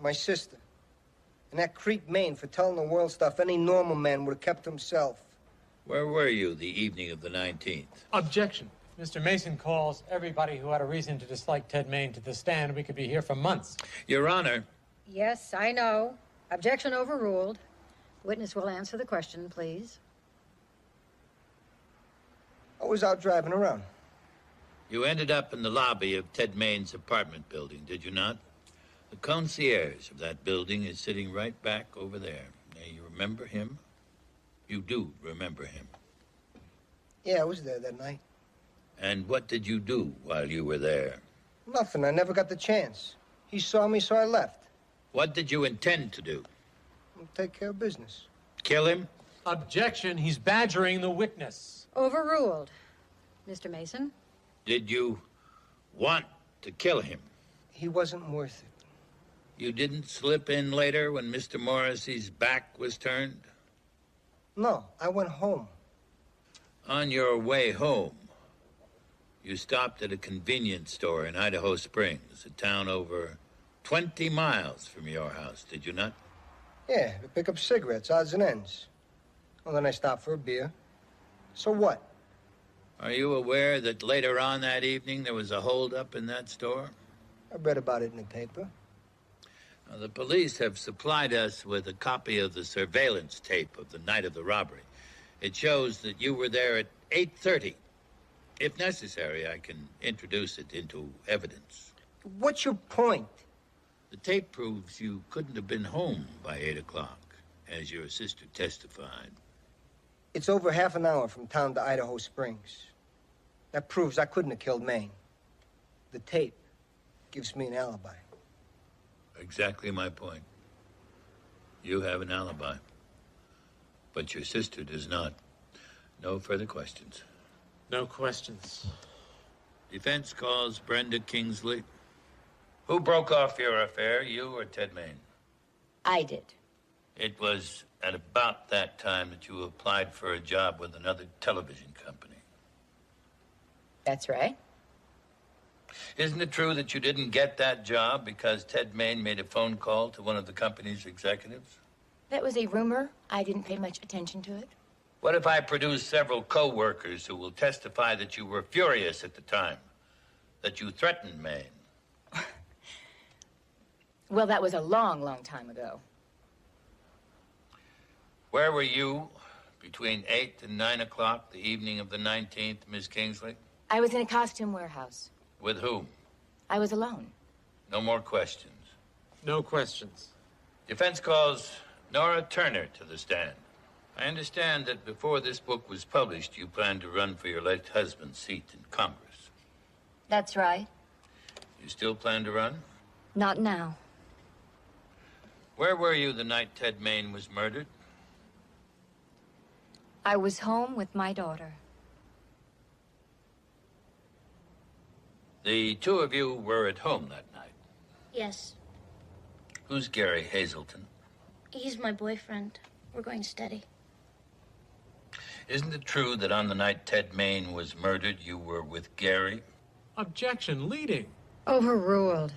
My sister. And that creep Maine for telling the world stuff any normal man would have kept to himself. Where were you the evening of the 19th? Objection. Mr. Mason calls everybody who had a reason to dislike Ted Main to the stand. We could be here for months. Your Honor. Yes, I know. Objection overruled. Witness will answer the question, please. I was out driving around. You ended up in the lobby of Ted Main's apartment building, did you not? The concierge of that building is sitting right back over there. Now, you remember him? You do remember him. Yeah, I was there that night. And what did you do while you were there? Nothing. I never got the chance. He saw me, so I left. What did you intend to do? I'll take care of business. Kill him? Objection. He's badgering the witness. Overruled. Mr. Mason? Did you want to kill him? He wasn't worth it. You didn't slip in later when Mr. Morrissey's back was turned? No, I went home. On your way home, you stopped at a convenience store in Idaho Springs, a town over 20 miles from your house, did you not? Yeah, to pick up cigarettes, odds and ends. Well, then I stopped for a beer. So what? Are you aware that later on that evening there was a holdup in that store? I read about it in the paper. Now, the police have supplied us with a copy of the surveillance tape of the night of the robbery. It shows that you were there at 8:30. If necessary, I can introduce it into evidence. What's your point? The tape proves you couldn't have been home by 8 o'clock, as your sister testified. It's over half an hour from town to Idaho Springs. That proves I couldn't have killed Maine. The tape gives me an alibi. Exactly my point. You have an alibi. But your sister does not. No further questions. No questions. Defense calls Brenda Kingsley. Who broke off your affair, you or Ted Maine? I did. It was at about that time that you applied for a job with another television company. That's right. Isn't it true that you didn't get that job because Ted Maine made a phone call to one of the company's executives? That was a rumor. I didn't pay much attention to it. What if I produce several co-workers who will testify that you were furious at the time, that you threatened Maine? Well, that was a long, long time ago. Where were you between 8 and 9 o'clock the evening of the 19th, Miss Kingsley? I was in a costume warehouse. With whom? I was alone. No more questions. No questions. Defense calls Nora Turner to the stand. I understand that before this book was published, you planned to run for your late husband's seat in Congress. That's right. You still plan to run? Not now. Where were you the night Ted Maine was murdered? I was home with my daughter. The two of you were at home that night. Yes, Who's Gary Hazelton? he's my boyfriend. We're going steady. Isn't it true that on the night Ted Maine was murdered, you were with Gary? Objection. Leading. Overruled.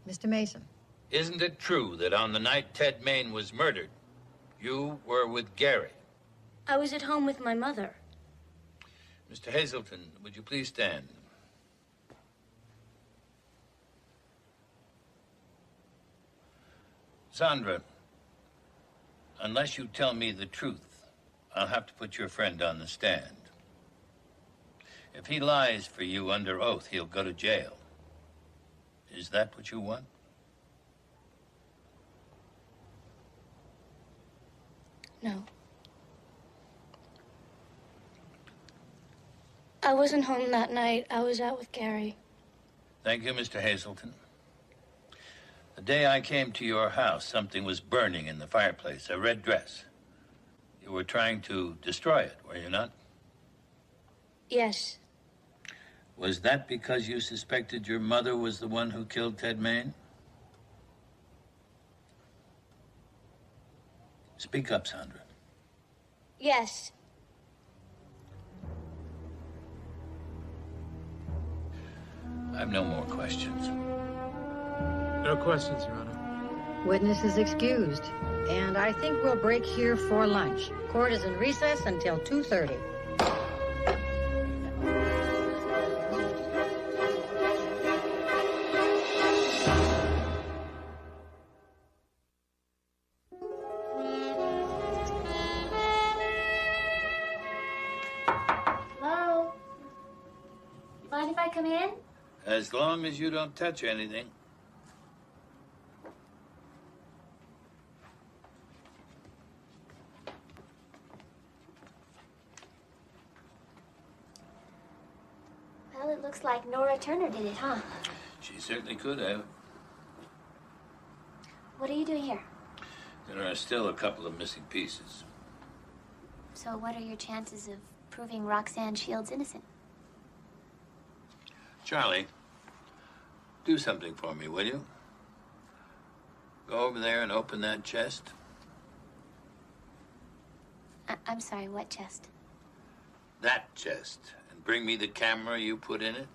Mr. Mason? Isn't it true that on the night Ted Maine was murdered, you were with Gary? I was at home with my mother. Mr. Hazelton, would you please stand? Sandra, unless you tell me the truth, I'll have to put your friend on the stand. If he lies for you under oath, he'll go to jail. Is that what you want? No. I wasn't home that night. I was out with Gary. Thank you, Mr. Hazelton. The day I came to your house, something was burning in the fireplace, a red dress. You were trying to destroy it, were you not? Yes. Was that because you suspected your mother was the one who killed Ted Maine? Speak up, Sandra. Yes. I've no more questions. No questions, Your Honor. Witness is excused. And I think we'll break here for lunch. Court is in recess until 2:30. Hello? Mind if I come in? As long as you don't touch anything. Well, it looks like Nora Turner did it, huh? She certainly could have. What are you doing here? There are still a couple of missing pieces. So what are your chances of proving Roxanne Shields innocent? Charlie, do something for me, will you? Go over there and open that chest. I'm sorry, what chest? That chest. And bring me the camera you put in it.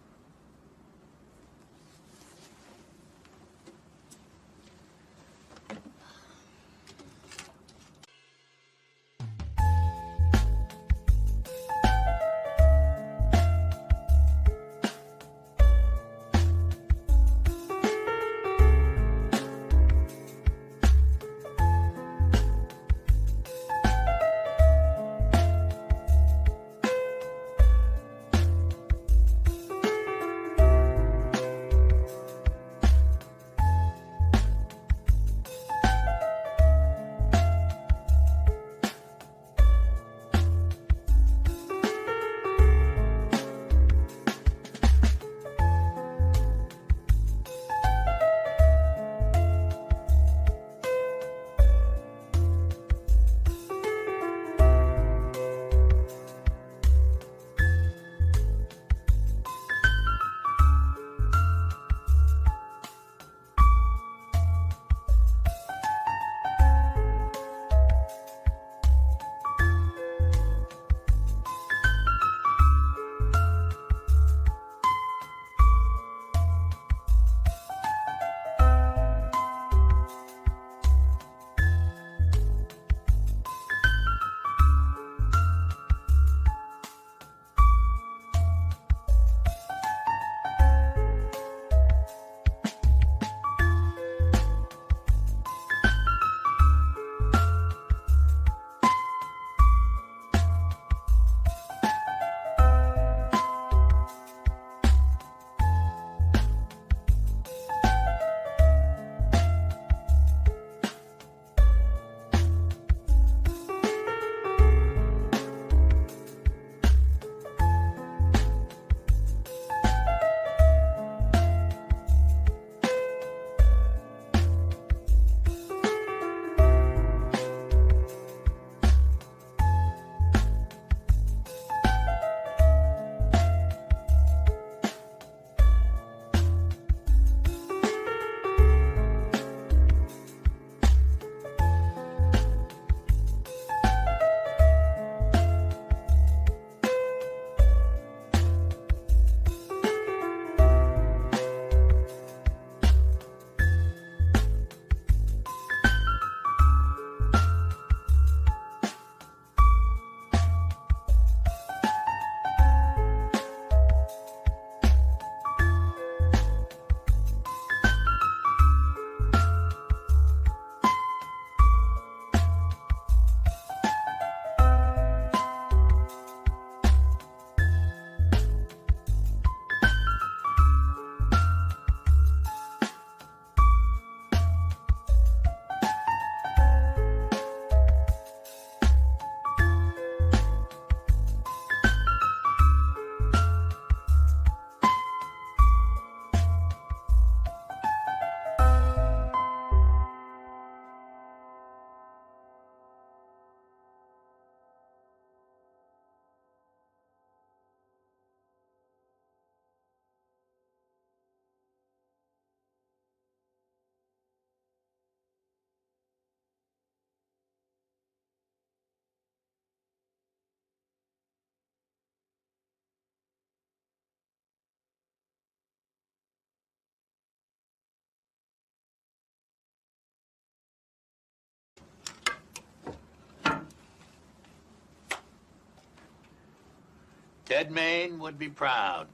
Ted Main would be proud.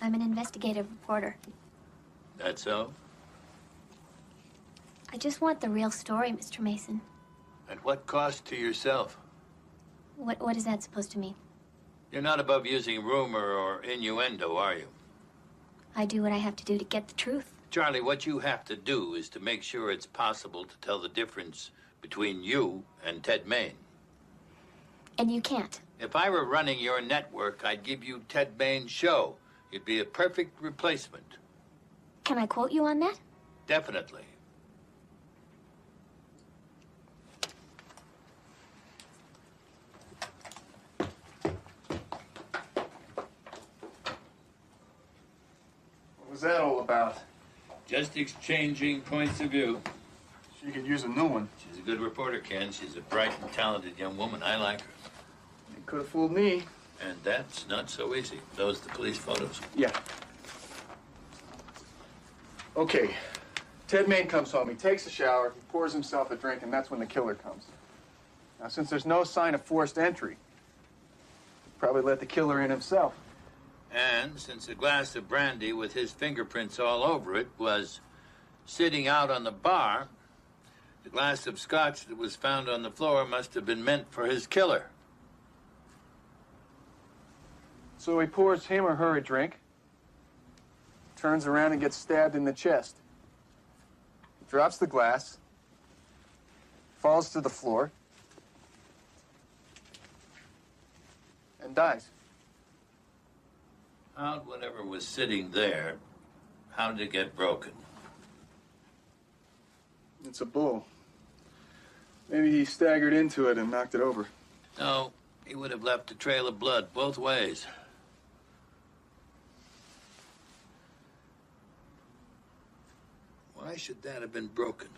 I'm an investigative reporter. That so? I just want the real story, Mr. Mason. At what cost to yourself? What is that supposed to mean? You're not above using rumor or innuendo, are you? I do what I have to do to get the truth. Charlie, what you have to do is to make sure it's possible to tell the difference between you and Ted Main. And you can't. If I were running your network, I'd give you Ted Bain's show. You'd be a perfect replacement. Can I quote you on that? Definitely. What was that all about? Just exchanging points of view. She could use a new one. She's a good reporter, Ken. She's a bright and talented young woman. I like her. You could have fooled me. And that's not so easy. Those are the police photos. Yeah. Okay. Ted Main comes home. He takes a shower. He pours himself a drink, and that's when the killer comes. Now, since there's no sign of forced entry, he probably let the killer in himself. And since a glass of brandy with his fingerprints all over it was sitting out on the bar, the glass of scotch that was found on the floor must have been meant for his killer. So he pours him or her a drink, turns around and gets stabbed in the chest. He drops the glass, falls to the floor, and dies. How'd whatever was sitting there, how did it get broken? It's a bull. Maybe he staggered into it and knocked it over. No, he would have left a trail of blood both ways. Why should that have been broken?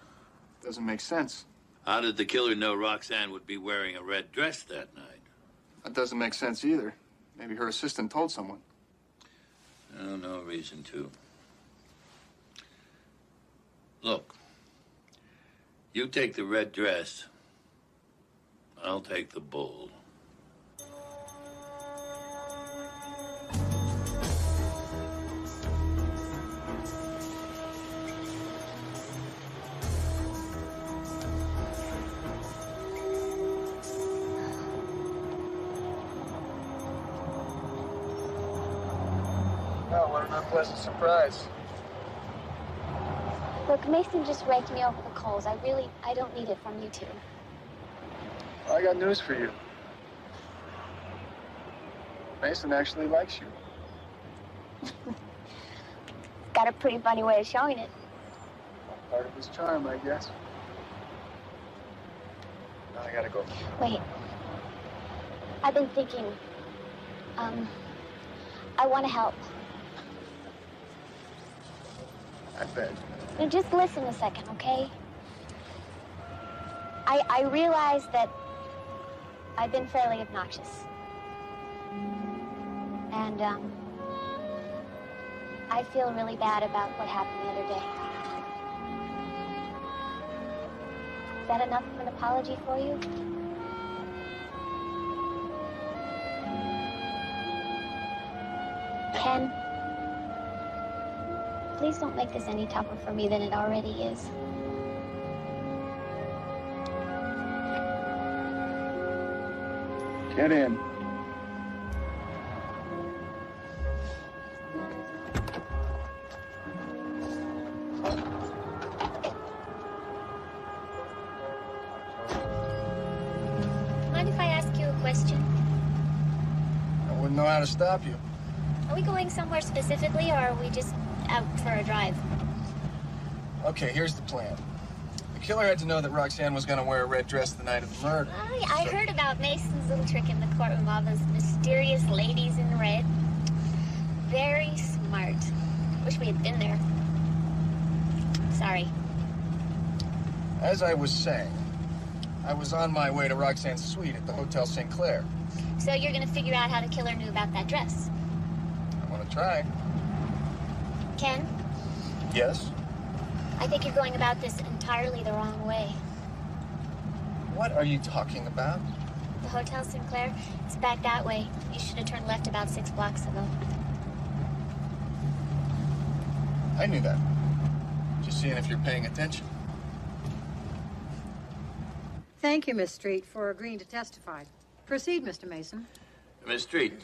Doesn't make sense. How did the killer know Roxanne would be wearing a red dress that night? That doesn't make sense either. Maybe her assistant told someone. No, no reason to. Look, you take the red dress, I'll take the bull. Oh, what an unpleasant surprise. Look, Mason just raked me over the coals. I don't need it from you two. I got news for you. Mason actually likes you. Got a pretty funny way of showing it. Part of his charm, I guess. Now I gotta go. Wait. I've been thinking. I want to help. I bet. Now just listen a second, okay? I realize that I've been fairly obnoxious. And, I feel really bad about what happened the other day. Is that enough of an apology for you? Ken, please don't make this any tougher for me than it already is. Get in. Mind if I ask you a question? I wouldn't know how to stop you. Are we going somewhere specifically, or are we just out for a drive? Okay, here's the plan. The killer had to know that Roxanne was going to wear a red dress the night of the murder. I heard about Mason's little trick in the courtroom, all those mysterious ladies in red. Very smart. Wish we had been there. Sorry. As I was saying, I was on my way to Roxanne's suite at the Hotel St. Clair. So you're gonna figure out how the killer knew about that dress? I want to try. Ken, Yes? I think you're going about this entirely the wrong way. What are you talking about? The Hotel Sinclair, it's back that way. You should have turned left about 6 blocks ago. I knew that. Just seeing if you're paying attention. Thank you, Miss Street, for agreeing to testify. Proceed, Mr. Mason. Miss Street,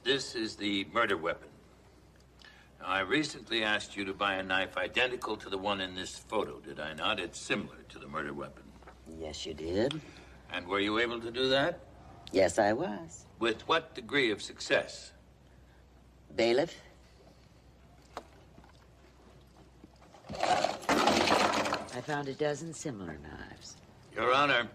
this is the murder weapon. Now, I recently asked you to buy a knife identical to the one in this photo, did I not? It's similar to the murder weapon. Yes, you did. And were you able to do that? Yes, I was. With what degree of success? Bailiff? I found a dozen similar knives. Your Honor,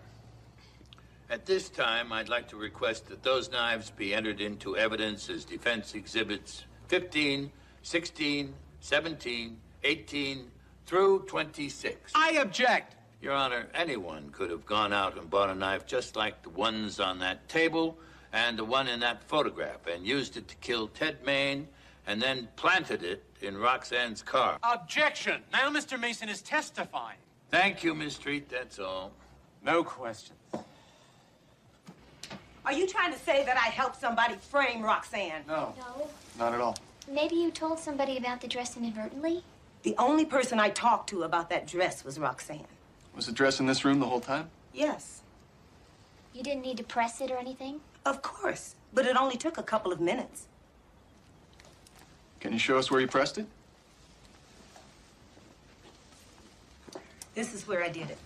at this time, I'd like to request that those knives be entered into evidence as defense exhibits 15, 16, 17, 18, through 26. I object. Your Honor, anyone could have gone out and bought a knife just like the ones on that table and the one in that photograph and used it to kill Ted Main and then planted it in Roxanne's car. Objection. Now Mr. Mason is testifying. Thank you, Miss Street, that's all. No questions. Are you trying to say that I helped somebody frame Roxanne? No. No. Not at all. Maybe you told somebody about the dress inadvertently? The only person I talked to about that dress was Roxanne. Was the dress in this room the whole time? Yes. You didn't need to press it or anything? Of course. But it only took a couple of minutes. Can you show us where you pressed it? This is where I did it.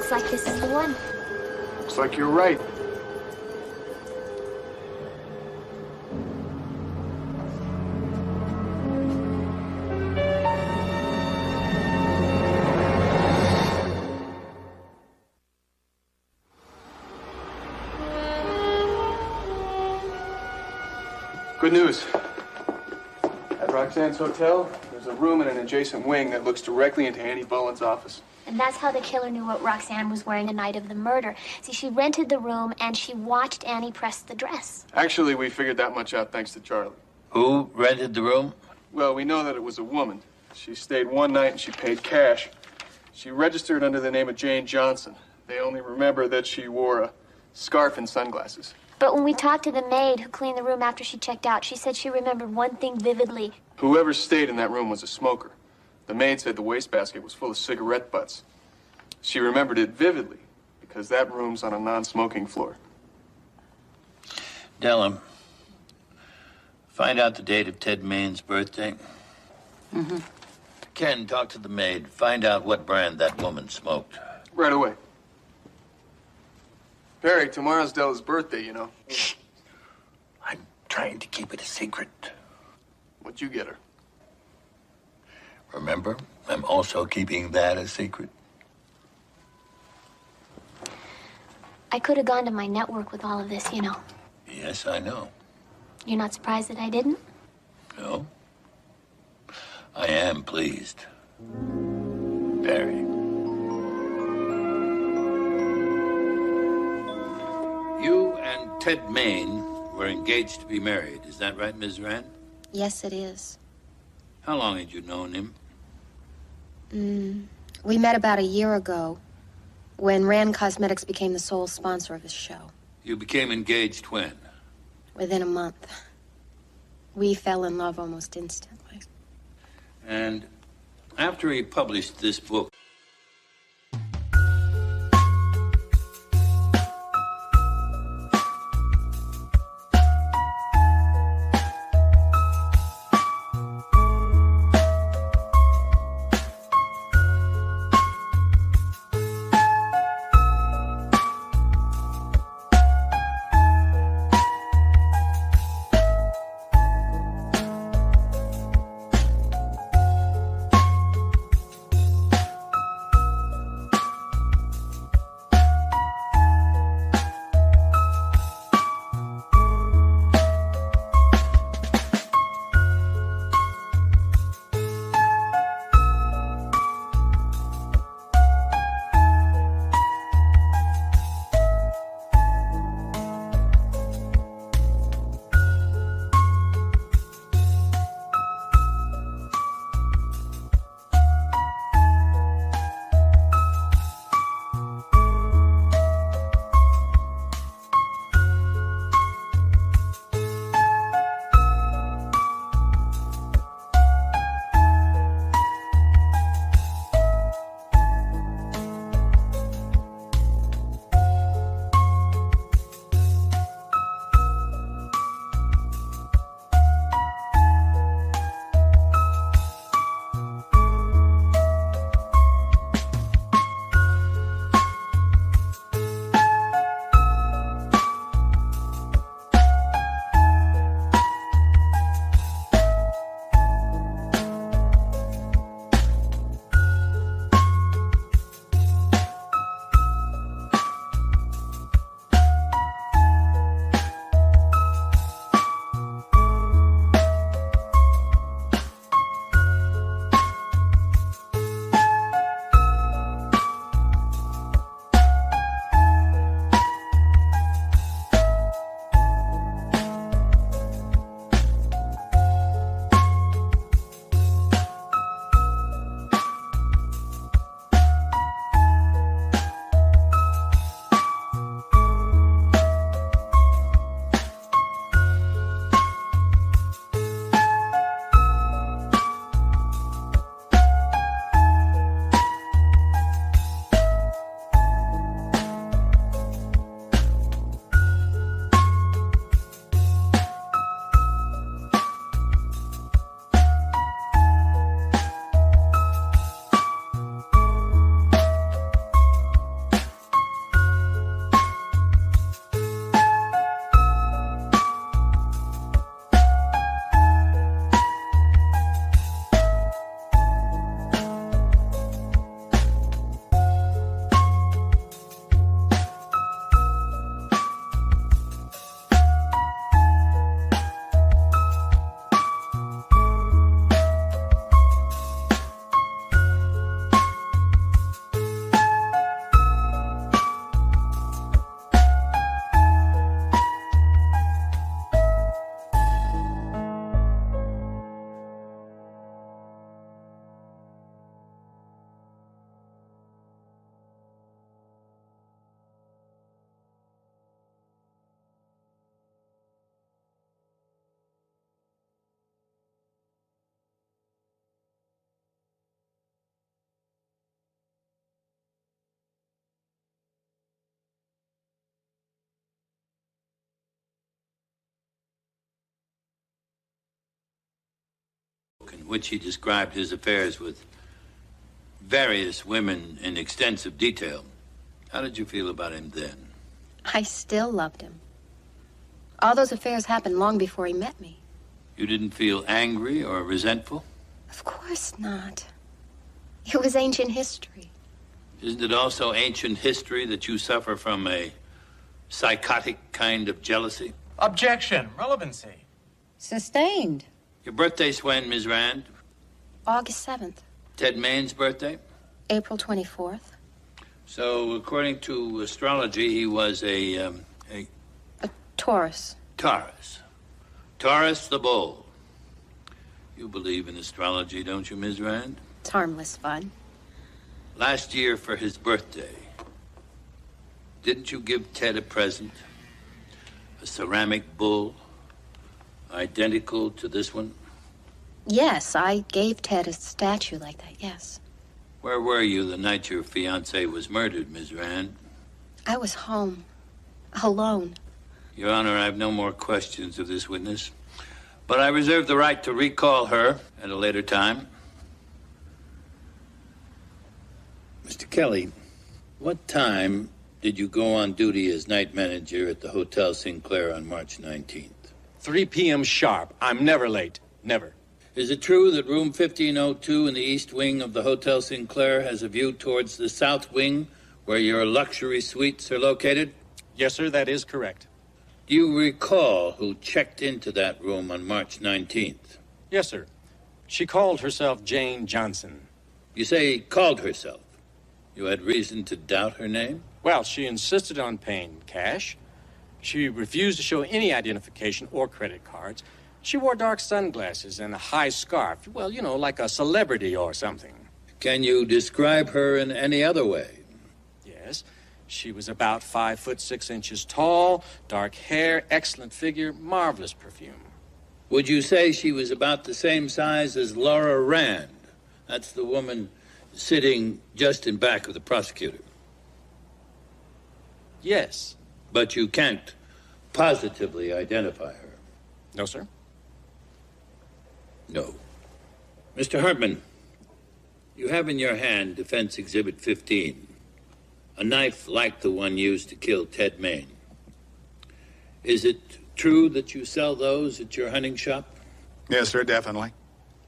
Looks like this is the one. Looks like you're right. Good news. At Roxanne's hotel, there's a room in an adjacent wing that looks directly into Annie Boland's office. And that's how the killer knew what Roxanne was wearing the night of the murder. See, she rented the room and she watched Annie press the dress. Actually, we figured that much out thanks to Charlie. Who rented the room? Well, we know that it was a woman. She stayed one night and she paid cash. She registered under the name of Jane Johnson. They only remember that she wore a scarf and sunglasses. But when we talked to the maid who cleaned the room after she checked out, she said she remembered one thing vividly. Whoever stayed in that room was a smoker. The maid said the wastebasket was full of cigarette butts. She remembered it vividly because that room's on a non-smoking floor. Dellum, find out the date of Ted Main's birthday. Mm-hmm. Ken, talk to the maid. Find out what brand that woman smoked. Right away. Perry, tomorrow's Della's birthday, you know. I'm trying to keep it a secret. What'd you get her? Remember, I'm also keeping that a secret. I could have gone to my network with all of this, you know. Yes, I know. You're not surprised that I didn't? No. I am pleased. Very. You and Ted Main were engaged to be married. Is that right, Ms. Rand? Yes, it is. How long had you known him? We met about a year ago when Rand Cosmetics became the sole sponsor of his show. You became engaged when? Within a month. We fell in love almost instantly. And after he published this book, in which he described his affairs with various women in extensive detail. How did you feel about him then? I still loved him. All those affairs happened long before he met me. You didn't feel angry or resentful? Of course not. It was ancient history. Isn't it also ancient history that you suffer from a psychotic kind of jealousy? Objection. Relevancy. Sustained. Your birthday's when, Ms. Rand? August 7th, Ted Main's birthday? April 24th. So, according to astrology, he was a Taurus. Taurus. Taurus the bull. You believe in astrology, don't you, Ms. Rand? It's harmless fun. Last year for his birthday, didn't you give Ted a present? A ceramic bull, identical to this one? Yes, I gave Ted a statue like that, yes. Where were you the night your fiancé was murdered, Ms. Rand? I was home, alone. Your Honor, I have no more questions of this witness, but I reserve the right to recall her at a later time. Mr. Kelly, what time did you go on duty as night manager at the Hotel Sinclair on March 19th? 3 p.m. sharp. I'm never late. Never. Is it true that room 1502 in the east wing of the Hotel Sinclair has a view towards the south wing where your luxury suites are located? Yes, sir, that is correct. Do you recall who checked into that room on March 19th? Yes, sir. She called herself Jane Johnson. You say called herself. You had reason to doubt her name? Well, she insisted on paying cash. She refused to show any identification or credit cards. She wore dark sunglasses and a high scarf. Well, you know, like a celebrity or something. Can you describe her in any other way? Yes. She was about 5'6" tall, dark hair, excellent figure, marvelous perfume. Would you say she was about the same size as Laura Rand? That's the woman sitting just in back of the prosecutor. Yes. But you can't positively identify her? No, sir. No. Mr. Hartman, you have in your hand Defense Exhibit 15, a knife like the one used to kill Ted Main. Is it true that you sell those at your hunting shop? Yes, sir, definitely.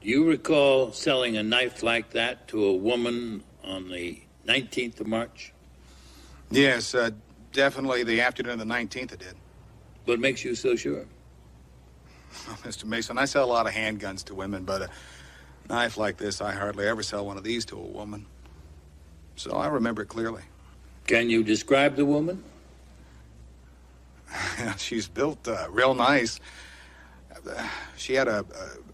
Do you recall selling a knife like that to a woman on the 19th of March? Yes, definitely the afternoon of the 19th it did. What makes you so sure? Mr. Mason, I sell a lot of handguns to women, but a knife like this, I hardly ever sell one of these to a woman. So I remember it clearly. Can you describe the woman? She's built real nice. She had a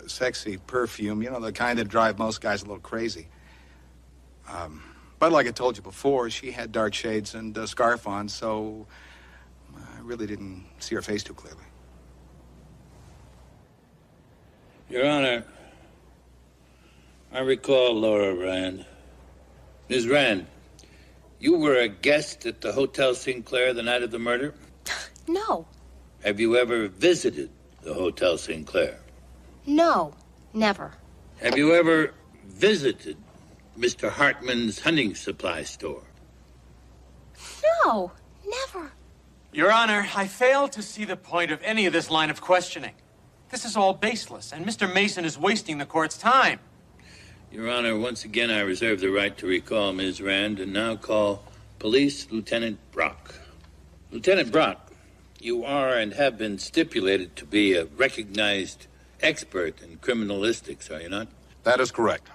sexy perfume, you know, the kind that drive most guys a little crazy. But like I told you before, she had dark shades and a scarf on, so I really didn't see her face too clearly. Your Honor, I recall Laura Rand. Ms. Rand, you were a guest at the Hotel Sinclair the night of the murder? No. Have you ever visited the Hotel Sinclair? No, never. Have you ever visited Mr. Hartman's hunting supply store? No, never. Your Honor, I fail to see the point of any of this line of questioning. This is all baseless, and Mr. Mason is wasting the court's time. Your Honor, once again, I reserve the right to recall Ms. Rand and now call Police Lieutenant Brock. Lieutenant Brock, you are and have been stipulated to be a recognized expert in criminalistics, are you not? That is correct.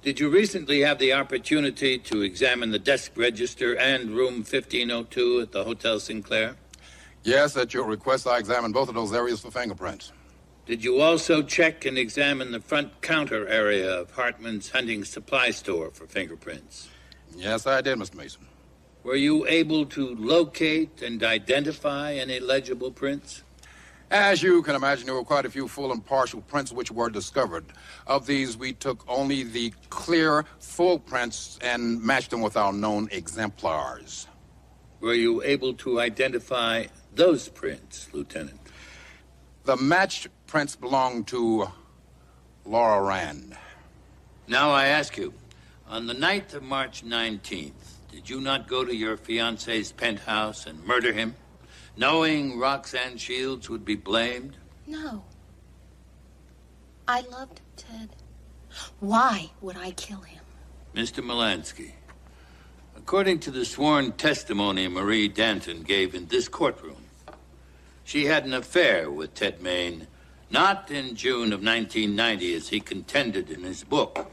Did you recently have the opportunity to examine the desk register and room 1502 at the Hotel Sinclair? Yes, at your request, I examined both of those areas for fingerprints. Did you also check and examine the front counter area of Hartman's hunting supply store for fingerprints? Yes, I did, Mr. Mason. Were you able to locate and identify any legible prints? As you can imagine, there were quite a few full and partial prints which were discovered. Of these, we took only the clear, full prints and matched them with our known exemplars. Were you able to identify those prints, Lieutenant? The matched prints belong to Laura Rand. Now I ask you, on the night of March 19th, did you not go to your fiancé's penthouse and murder him, knowing Roxanne Shields would be blamed? No. I loved Ted. Why would I kill him? Mr. Melansky, according to the sworn testimony Marie Danton gave in this courtroom, she had an affair with Ted Main, not in June of 1990 as he contended in his book,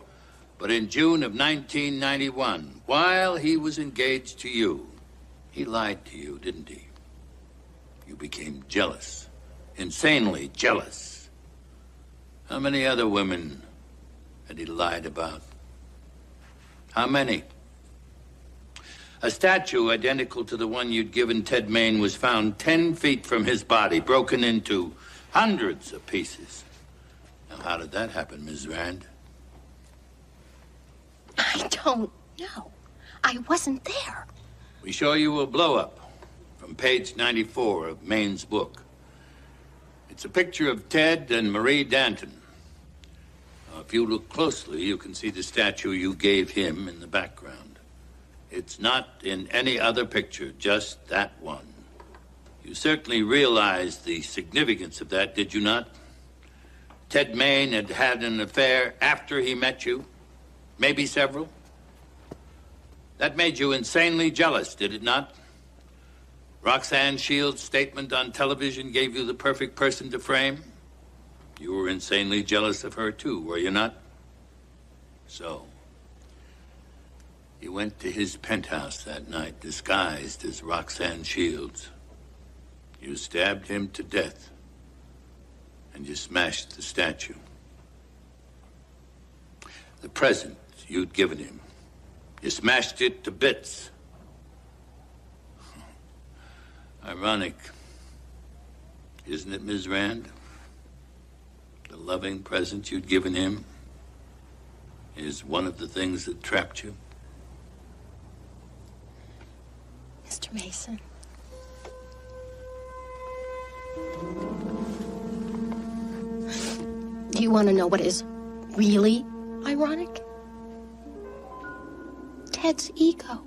but in June of 1991, while he was engaged to you. He lied to you, didn't he? You became jealous, insanely jealous. How many other women had he lied about? How many? A statue identical to the one you'd given Ted Main was found 10 feet from his body, broken into hundreds of pieces. Now, how did that happen, Ms. Rand? I don't know. I wasn't there. We show you a blow-up from page 94 of Main's book. It's a picture of Ted and Marie Danton. Now, if you look closely, you can see the statue you gave him in the background. It's not in any other picture, just that one. You certainly realized the significance of that, did you not? Ted Main had had an affair after he met you, maybe several. That made you insanely jealous, did it not? Roxanne Shields' statement on television gave you the perfect person to frame. You were insanely jealous of her, too, were you not? So, you went to his penthouse that night, disguised as Roxanne Shields. You stabbed him to death, and you smashed the statue. The present you'd given him, you smashed it to bits. Ironic, isn't it, Ms. Rand? The loving present you'd given him is one of the things that trapped you. Mr. Mason. Do you want to know what is really ironic? Ted's ego.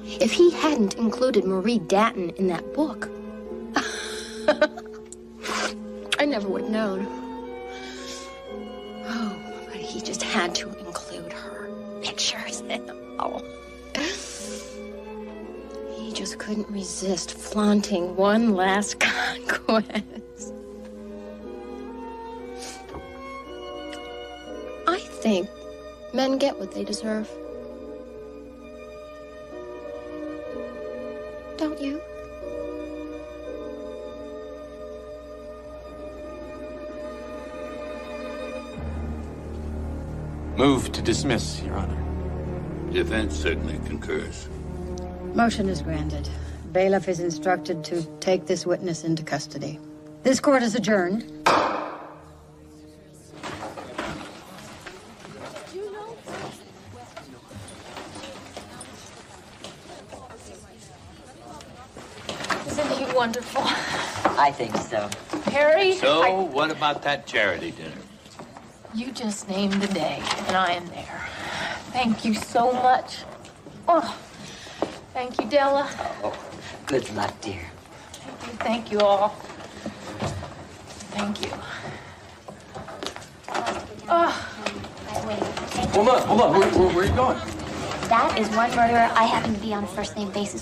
If he hadn't included Marie Danton in that book, I never would have known. Oh, but he just had to include her pictures and all. He just couldn't resist flaunting one last conquest. I think men get what they deserve. Don't you? Move to dismiss, Your Honor. Defense certainly concurs. Motion is granted. Bailiff is instructed to take this witness into custody. This court is adjourned. Isn't he wonderful? I think so. Harry? So, what about that charity dinner? You just named the day, and I am there. Thank you so much. Oh, thank you, Della. Oh, good luck, dear. Thank you all. Thank you. Oh. Hold on. Where are you going? That is one murderer I happen to be on a first-name basis